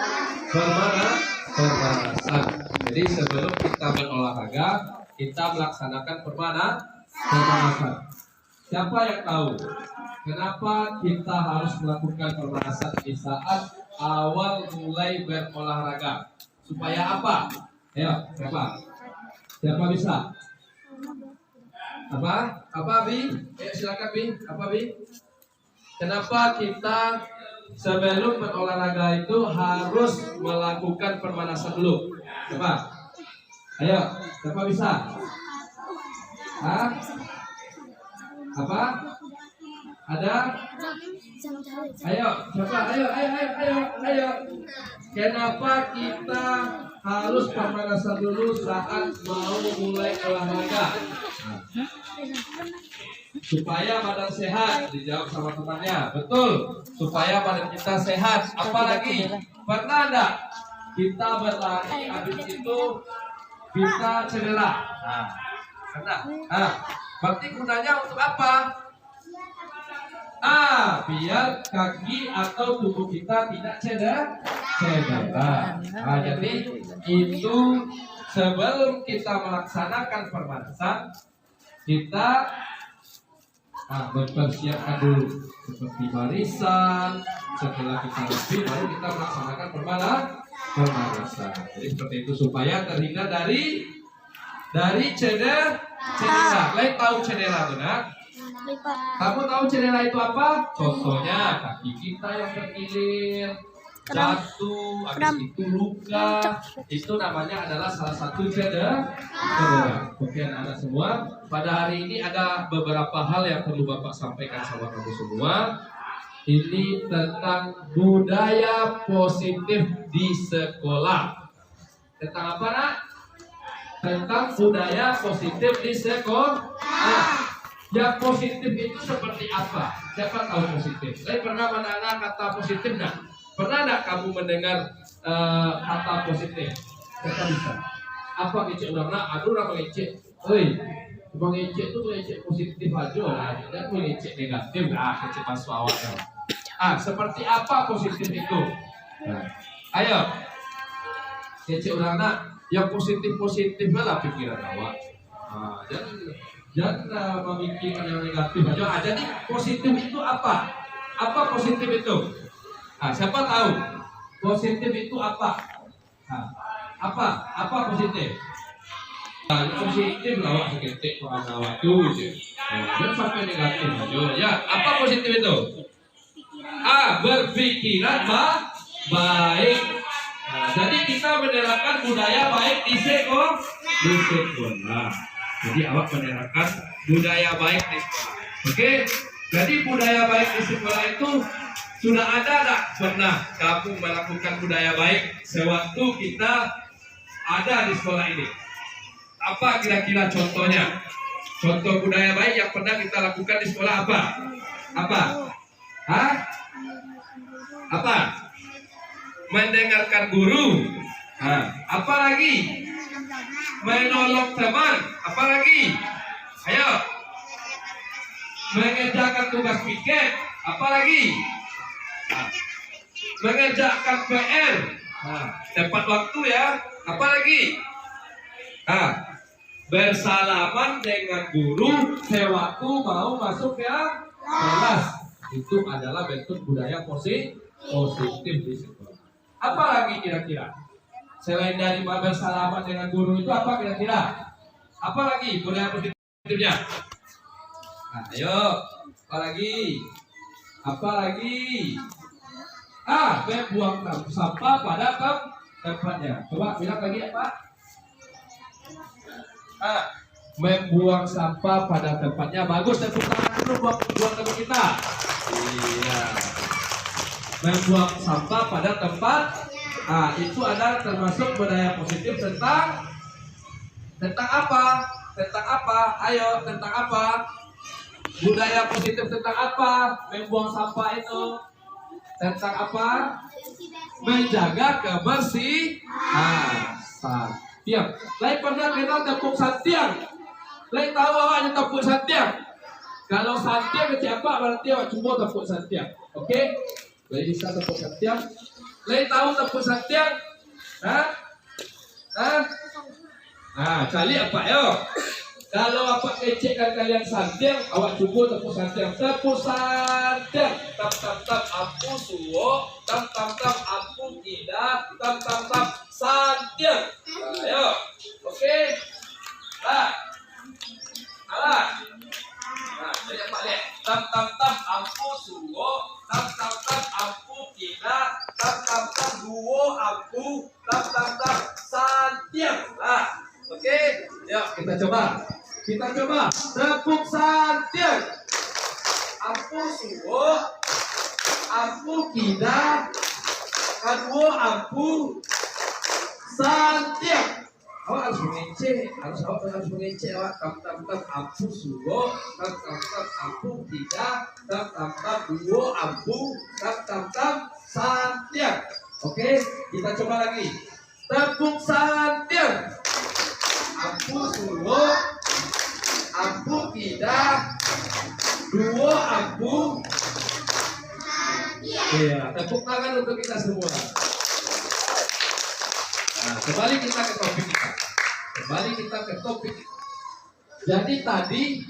Pemanasan. Jadi sebelum kita berolahraga, kita melaksanakan pemanasan. Siapa yang tahu kenapa kita harus melakukan pemanasan di saat awal mulai berolahraga? Supaya apa? Ayo, siapa? Siapa bisa? Apa Bi? Silakan Bi. Apa Bi? Kenapa kita sebelum berolahraga itu harus melakukan pemanasan dulu? Coba. Ayo, siapa bisa? Hah? Apa? Ada? Ayo, coba. Ayo. Kenapa kita harus pemanasan dulu saat mau mulai olahraga? Supaya badan sehat. Dijawab sama temannya. Betul. Supaya badan kita sehat. Apalagi pernah enggak kita berlari habis itu kita cedera? Pernah. Berarti gunanya untuk apa? Biar kaki atau tubuh kita tidak cedera. Jadi itu sebelum kita melaksanakan pemanasan, kita mempersiapkan dulu seperti barisan. Setelah kita rapi, baru kita melaksanakan pemanasan. Jadi seperti itu supaya terhindar dari cedera. Kalian tahu cedera benar? Kamu tahu cedera itu apa? Contohnya kaki kita yang bergilir, jatuh, habis itu luka, itu namanya adalah salah satu cedera. Oke anak-anak semua, pada hari ini ada beberapa hal yang perlu Bapak sampaikan sama kamu semua. Ini tentang budaya positif di sekolah. Tentang apa nak? Tentang budaya positif di sekolah. Yang positif itu seperti apa? Siapa tahu positif? Saya pernah mendengar kata positif nggak? Pernah nggak kamu mendengar kata positif? Kita bisa. Apa ngecek orang nak? Aduh orang ngecek. Oi, bang ngecek tuh ngecek positif aja lah. Dan ngecek negatif lah. Ngecek pas awalnya. Seperti apa positif itu? Nah, ayo. Ngecek orang nak. Yang positif lah pikiran awak. Jangan memikirkan yang negatif aja. Jadi positif itu apa? Apa positif itu? Siapa tahu? Positif itu apa? Apa positif? Positif lah awak seketik pada waktu itu. Jangan sampai negatif aja. Ya, apa positif itu? Berpikiran baik. Jadi kita menerapkan budaya baik di sekolah. Jadi awak menerapkan budaya baik di sekolah. Oke? Jadi budaya baik di sekolah itu sudah ada tak pernah kamu melakukan budaya baik sewaktu kita ada di sekolah ini? Apa kira-kira contohnya? Contoh budaya baik yang pernah kita lakukan di sekolah apa? Apa? Mendengarkan guru. Apa lagi? Menolong teman. Apa lagi? Ayo. Mengerjakan tugas piket. Apa lagi? Mengerjakan PR. Tepat waktu ya. Apa lagi? Bersalaman dengan guru sewaktu mau masuk ya kelas. Itu adalah bentuk budaya positif di sekolah. Apa lagi kira-kira? Selain dari bersalaman dengan guru itu apa kira-kira? Apa lagi budaya positifnya? Ayo, apa lagi? Membuang sampah pada tempatnya. Coba bilang lagi apa? Membuang sampah pada tempatnya. Bagus, tepuk tangan dulu buat teman kita. Iya. Membuang sampah pada tempat. Itu adalah termasuk budaya positif tentang apa? Ayo, tentang apa? Budaya positif tentang apa? Membuang sampah itu tentang apa? Menjaga kebersihan. Tiang. Lain pernah kenal tepuk santiang. Lain tahu awaknya tepuk santiang. Kalau santiang kecil apa berarti awak cuma tepuk santiang. Oke? Lain bisa tepuk santiang. Lain tahu tepuk santiang? Cari apa yo? Kalau apa kecekkan kalian santiang, awak cukup tepuk santiang. Tepuk santiang. Tap ampu suwo. Tap ampu tidak. Tap santiang. Ayo. Oke. Jadi apa deh? Tap ampu suwo. Tap ampu tidak. Tap duo ampu. Tap santiang. Oke. Yuk kita coba. Tepuk santiang. Ampu suwo. Ampu tidak. Kedua ampu santiang. Awak harus mengecek. Harus mengecek awak. Tap ampu suwo. Tap ampu tidak. Tap duo ampu. Tap santiang. Oke, kita coba lagi. Tepuk santiang. Ampu suwo. Ampu tidak. Duo ampu. Iya, tepuk tangan untuk kita semua. Kembali kita ke topik. Jadi tadi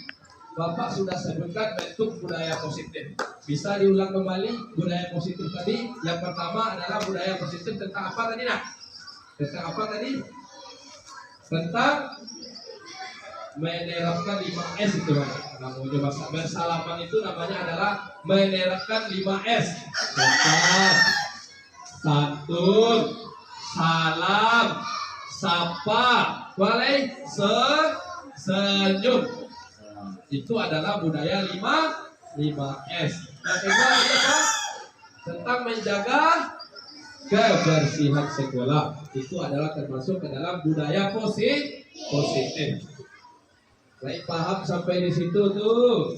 Bapak sudah sebutkan bentuk budaya positif. Bisa diulang kembali budaya positif tadi. Yang pertama adalah budaya positif tentang apa tadi nak? Tentang menerapkan 5S itu kan. Namanya bersalaman itu namanya adalah menerapkan 5S. Sopan, santun, salam, sapa, senyum. Itu adalah budaya 5S. Yang kedua adalah tentang menjaga kebersihan sekolah. Itu adalah termasuk ke dalam budaya positif. Baik, paham sampai di situ tuh.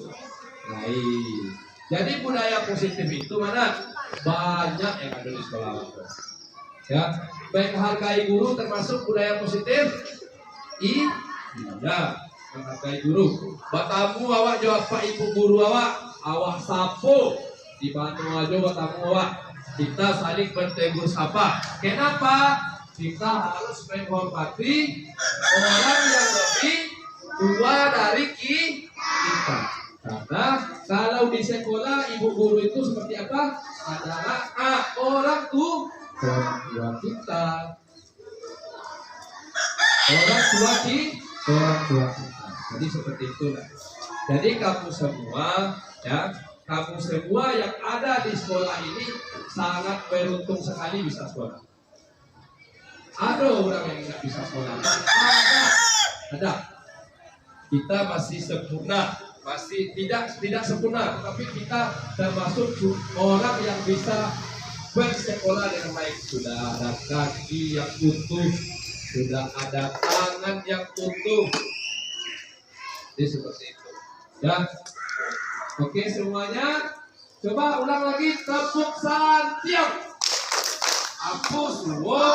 Baik. Jadi budaya positif itu mana? Banyak yang ada di sekolah. Ya, menghargai guru termasuk budaya positif. Iya, menghargai guru. Batamu awak jawab pak ibu guru awak sapu di batu aja batamu awak. Kita saling bertegur sapa. Kenapa? Kita harus menghormati orang yang lebih tua dari kita. Karena kalau di sekolah ibu guru itu seperti apa? Adalah orang tua kita. Orang tua kita. Jadi seperti itulah. Jadi kamu semua, ya, kamu semua yang ada di sekolah ini sangat beruntung sekali bisa sekolah. Ada orang yang nggak bisa sekolah. Ada. Kita masih sempurna, masih tidak sempurna, tapi kita termasuk orang yang bisa bersekolah dengan baik. Sudah ada kaki yang utuh, sudah ada tangan yang utuh. Jadi seperti itu. Ya, oke semuanya. Coba ulang lagi, tepuk santiang. Aku suwo,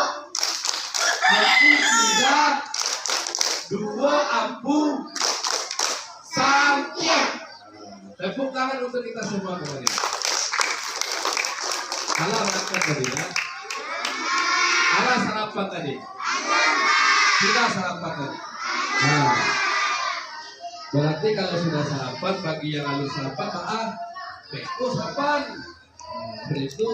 aku tidak, dua aku santiang. Tepuk tangan untuk kita semua kembali. Alah makan tadi ya. Alah sarapan tadi. Sudah sarapan tadi. Nah, berarti kalau sudah sarapan, bagi yang harus sarapan, beko sarapan. Begitu.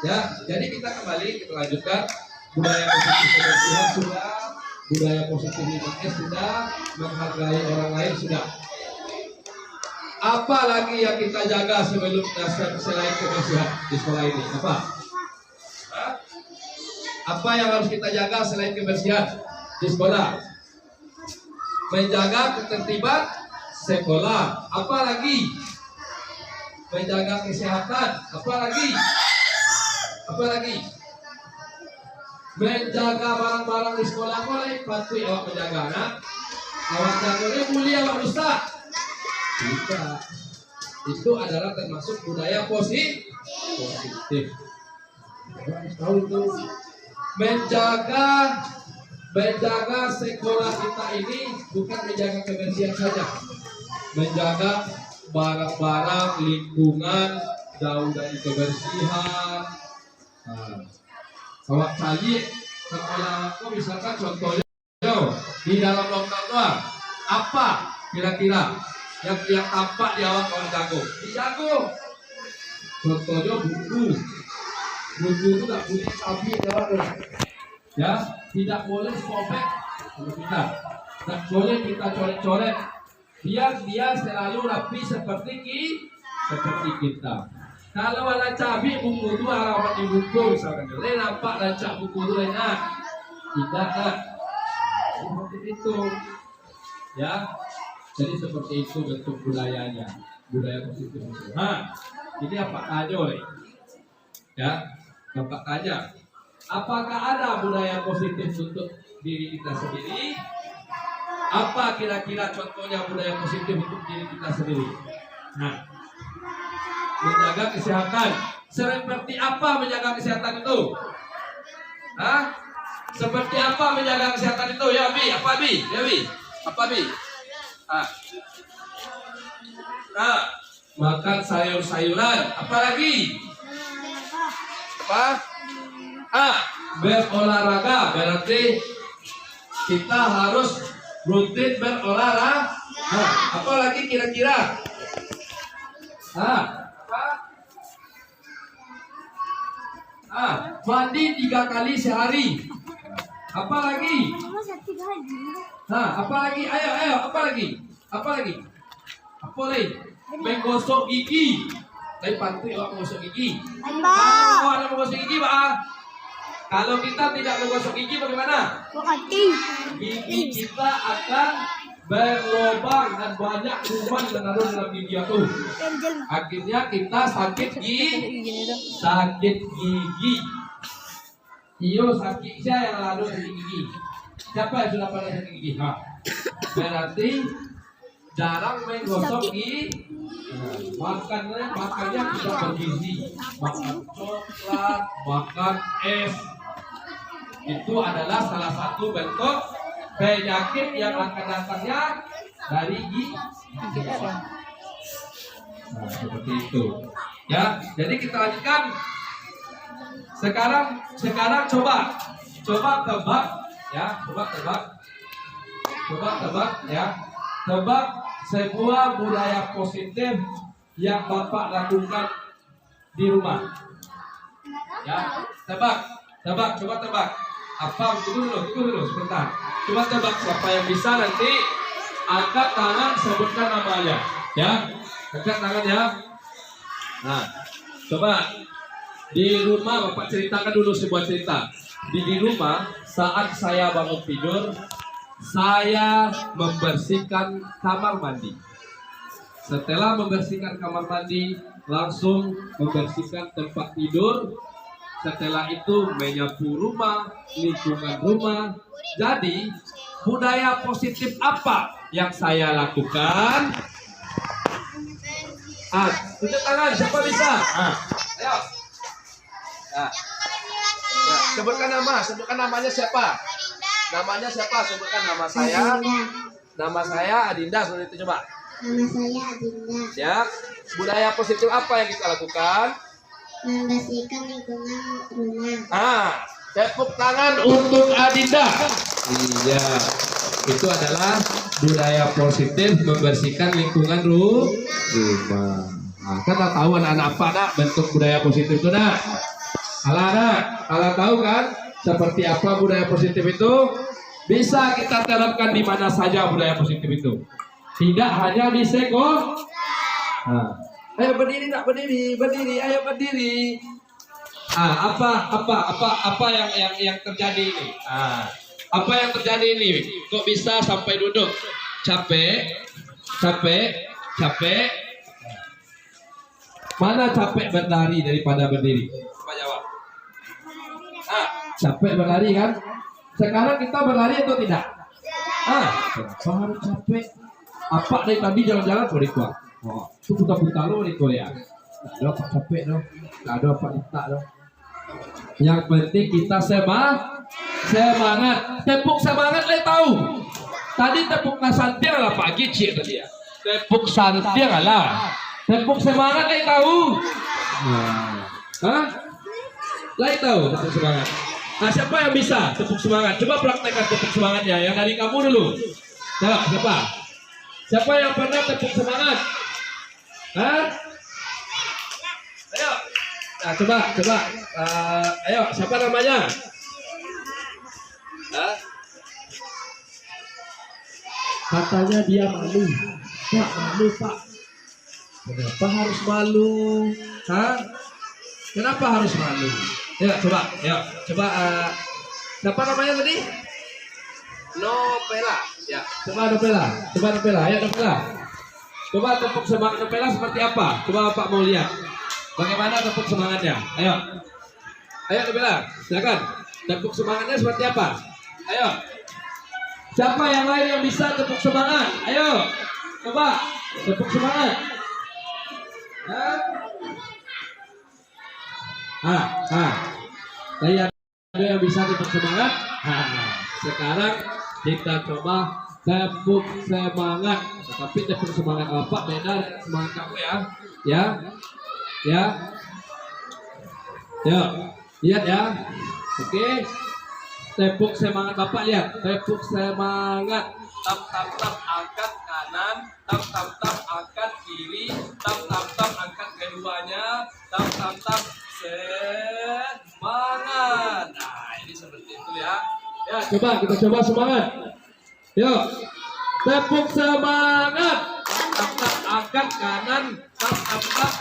Ya, jadi kita kembali, kita lanjutkan. Budaya positif kebersihan sudah, budaya positif 5S sudah, menghargai orang lain sudah. Apa lagi yang kita jaga sebelum selain kebersihan di sekolah ini? Apa? Apa yang harus kita jaga selain kebersihan di sekolah? Menjaga ketertiban sekolah. Apa lagi? Menjaga kesehatan. Apa lagi? Apa lagi? Menjaga barang-barang di sekolah. Boleh patuh awak menjaga anak. Awak jaga mulia awak rusak. Tidak. Itu adalah termasuk budaya positif. Tahu itu. Menjaga sekolah kita ini bukan menjaga kebersihan saja, menjaga barang-barang lingkungan jauh dari kebersihan. Awak cari sekolah aku misalkan contohnya di dalam lockdown doang, apa kira-kira yang tampak di awak kawan jago? Dijago. Contohnya buku itu tak boleh sapi ya, tidak boleh sobek kita, tak boleh kita coret-coret, biar dia selalu rapi seperti kita. Kalau ada cabai buku itu harapan di buku misalkan, dia nampak rancak buku itu enak, tidak seperti itu, ya. Jadi seperti itu bentuk budayanya, budaya positif. Ini apa aja oleh, ya. Bapak tanya, apakah ada budaya positif untuk diri kita sendiri? Apa kira-kira contohnya budaya positif untuk diri kita sendiri? Nah, menjaga kesehatan. Seperti apa menjaga kesehatan itu? Seperti apa menjaga kesehatan itu? Ya, Bi, apa Bi? Ya, Bi, apa Bi? Makan sayur-sayuran. Apa lagi? Apa? Berolahraga. Berarti kita harus rutin berolahraga. Apa lagi kira-kira? Mandi 3 kali sehari. Apa lagi? Apa lagi? Ayo, apa lagi? Apa lagi? Apa lagi? Menggosok gigi. Tapi pantui orang menggosok gigi. Kalau ada menggosok gigi, Pak. Kalau kita tidak menggosok gigi bagaimana? Gigi kita akan berlubang dan banyak kuman menaruh dalam gigi itu. Akhirnya kita sakit gigi. Iyo sakit saya yang lalu di gigi. Siapa yang sudah pernah sakit gigi? Berarti jarang menggosok gigi. Makannya tidak bergizi. Makan coklat, makan es, Itu adalah salah satu bentuk penyakit yang akan datangnya dari gigi. Nah, seperti itu. Ya, jadi kita lanjutkan. Sekarang coba tebak ya, coba tebak ya. Tebak sebuah budaya positif yang Bapak lakukan di rumah. Ya, coba tebak. Apa? Tunggu dulu sebentar. Coba tebak siapa yang bisa nanti angkat tangan sebutkan namanya. Ya, angkat tangan ya. Nah, coba di rumah Bapak ceritakan dulu sebuah cerita. Di rumah saat saya bangun tidur, saya membersihkan kamar mandi. Setelah membersihkan kamar mandi, langsung membersihkan tempat tidur. Setelah itu menyapu rumah, lingkungan rumah. Jadi budaya positif apa yang saya lakukan? Tunjuk tangan, siapa bisa? Ayo. Ya, sebutkan namanya siapa? Namanya siapa? Sebutkan nama saya. Nama saya Adinda, seperti itu coba. Nama saya Adinda. Siap. Budaya positif apa yang kita lakukan? Membersihkan lingkungan rumah. Tepuk tangan untuk Adinda. Iya. Itu adalah budaya positif membersihkan lingkungan rumah. Nah, kan tahu anak-anak apa nak bentuk budaya positif itu nak? Kalau tahu kan seperti apa budaya positif itu, bisa kita terapkan di mana saja budaya positif itu. Tidak hanya di sekolah. Ayo berdiri nak, berdiri, ayo berdiri. Apa yang terjadi ini? Apa yang terjadi ini? Kok bisa sampai duduk? Capek. Mana capek berlari daripada berdiri? Coba jawab. Capek berlari kan? Sekarang kita berlari atau tidak? Kenapa harus capek? Apa dari tadi jalan-jalan kok dikuat? Itu buta-buta lo di Korea. Ada apa capek dong? Ada apa letak dong? Yang penting kita semangat. Tepuk semangat le tahu. Tadi tepuk santiang lah pagi cik tadi ya. Tepuk santiang lah. Tepuk semangat le tahu. Le tahu tepuk semangat. Siapa yang bisa tepuk semangat? Coba praktekkan tepuk semangatnya. Yang dari kamu dulu. Coba siapa? Siapa yang pernah tepuk semangat? Ayo. Coba. Ayo, siapa namanya? Katanya dia malu. Pak, malu, Pak. Kenapa harus malu? Kenapa harus malu? Coba. Siapa namanya tadi? Nopela. Ya, coba Nopela. Ayo Nopela. Coba tepuk semangat Nopela seperti apa? Coba Pak mau lihat. Bagaimana tepuk semangatnya? Ayo Nopela, silakan. Tepuk semangatnya seperti apa? Ayo. Siapa yang lain yang bisa tepuk semangat? Ayo. Coba tepuk semangat. Saya ada yang bisa tepuk semangat. Sekarang kita coba tepuk semangat. Tapi tepuk semangat Bapak beda dengan semangat kamu ya. Lihat ya. Oke. Tepuk semangat Bapak, lihat. Tepuk semangat. Tap angkat kanan, tap angkat kiri, tap angkat keduanya, tap semangat. Nah, ini seperti itu ya. Ya, kita coba semangat. Yuk. Tepuk semangat. Tap angkat kanan, tap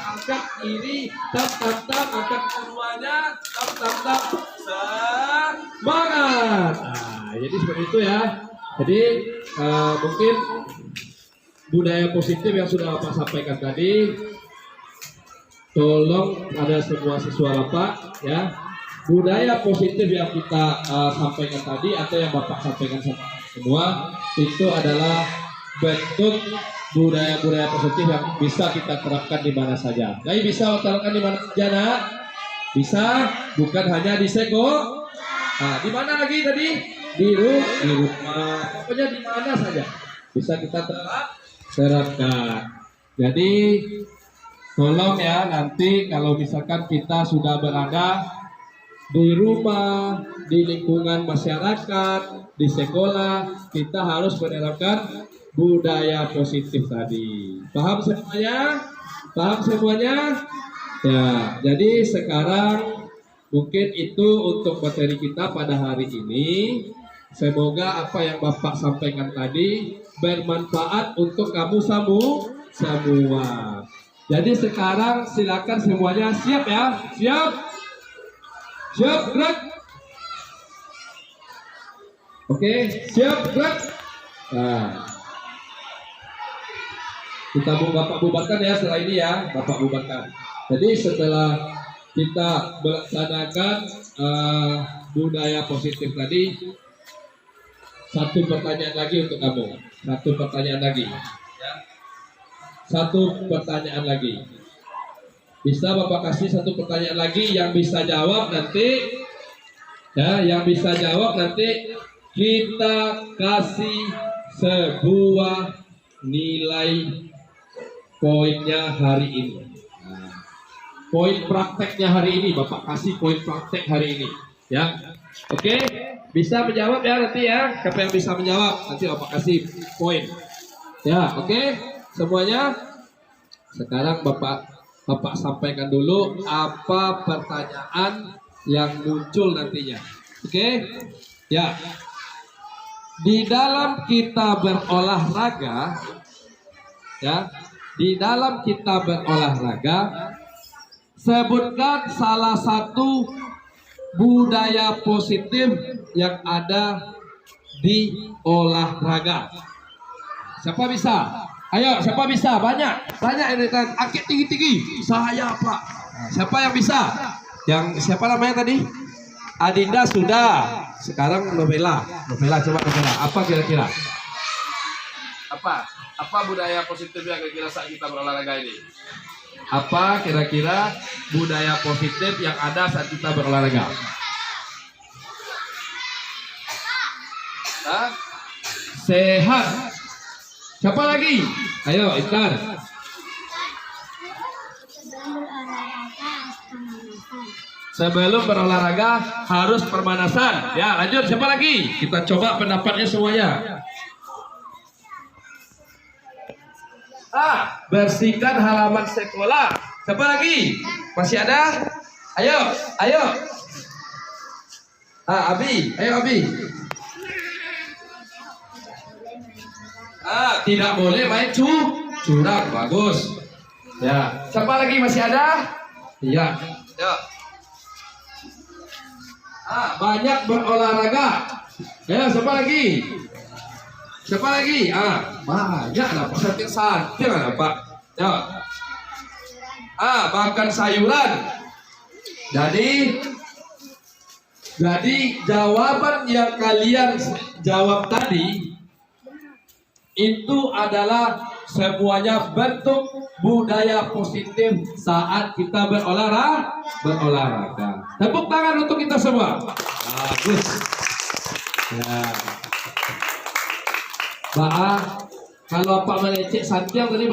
angkat kiri, tap angkat keduanya, tap semangat. Nah, jadi seperti itu ya. Jadi mungkin budaya positif yang sudah Bapak sampaikan tadi, tolong ada semua siswa Bapak ya. Budaya positif yang kita sampaikan tadi atau yang Bapak sampaikan semua itu adalah bentuk budaya-budaya positif yang bisa kita terapkan di mana saja. Jadi bisa terapkan di mana saja nak? Bisa, bukan hanya di sekolah. Nah, di mana lagi tadi? Di rumah. Pokoknya di mana saja bisa kita terapkan. Jadi tolong ya, nanti kalau misalkan kita sudah berada di rumah, di lingkungan masyarakat, di sekolah, kita harus menerapkan budaya positif tadi. Paham semuanya? Paham semuanya? Ya, jadi sekarang mungkin itu untuk materi kita pada hari ini. Semoga apa yang Bapak sampaikan tadi bermanfaat untuk kamu semua. Jadi sekarang silakan semuanya siap ya. Siap? Siap, gerak. Oke, siap, gerak. Nah, kita Bapak bubarkan ya setelah ini ya, Bapak bubarkan. Jadi setelah kita melaksanakan budaya positif tadi, satu pertanyaan lagi untuk kamu. Satu pertanyaan lagi. Ya. Satu pertanyaan lagi. Bisa Bapak kasih satu pertanyaan lagi yang bisa jawab nanti. Ya, yang bisa jawab nanti kita kasih sebuah nilai poinnya hari ini. Nah, poin prakteknya hari ini Bapak kasih poin praktek hari ini. Ya. Oke, bisa menjawab ya nanti ya. Siapa yang bisa menjawab nanti Bapak kasih poin. Ya, oke. Semuanya. Sekarang Bapak sampaikan dulu apa pertanyaan yang muncul nantinya. Oke? Ya. Di dalam kita berolahraga, ya, di dalam kita berolahraga, sebutkan salah satu budaya positif yang ada di olahraga. Siapa bisa? Ayo, siapa bisa? Banyak ini kan. Angkat tinggi-tinggi. Saya Pak. Siapa yang bisa? Yang siapa namanya tadi? Adinda sudah. Sekarang Novela. Novela coba Novela. Apa kira-kira? Apa budaya positif yang kira-kira saat kita berolahraga ini? Apa kira-kira budaya positif yang ada saat kita berolahraga? Hah? Sehat. Siapa lagi? Ayo, Intan. Sebelum berolahraga harus pemanasan. Ya, lanjut. Siapa lagi? Kita coba pendapatnya semuanya. Bersihkan halaman sekolah. Siapa lagi? Masih ada? Ayo. Abi. Ayo, Abi. Tidak boleh main curang. Bagus. Ya. Siapa lagi masih ada? Iya. Ya. Banyak berolahraga. Ya, siapa lagi? Siapa lagi? Banyak lah Pak. Santai lah Pak. Ya. Makan sayuran. Jadi jawaban yang kalian jawab tadi itu adalah semuanya bentuk budaya positif saat kita berolahraga. Tepuk tangan untuk kita semua. Bagus. Ya. Kalau Pak melecek santiang tadi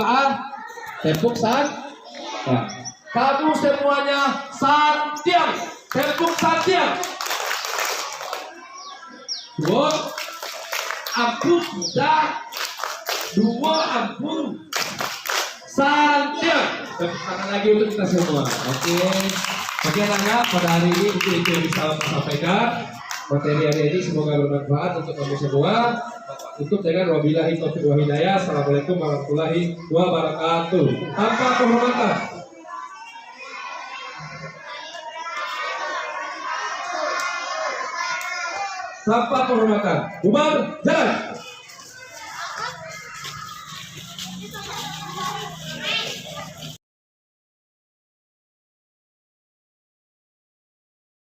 tepuk ya. Kamu semuanya santiang. Tepuk santiang. Ampun sudah. 2 ampun. Santiang. Tepuk tangan lagi untuk kita semua. Oke. Bagaimana pada hari ini itu yang bisa Bapak sampaikan. Materi hari ini semoga bermanfaat untuk kamu semua. Tutup dengan wabillahi taufiq wal hidayah. Assalamualaikum warahmatullahi wabarakatuh. Tanpa penghormatan. Tanpa penghormatan. Bubar, jalan.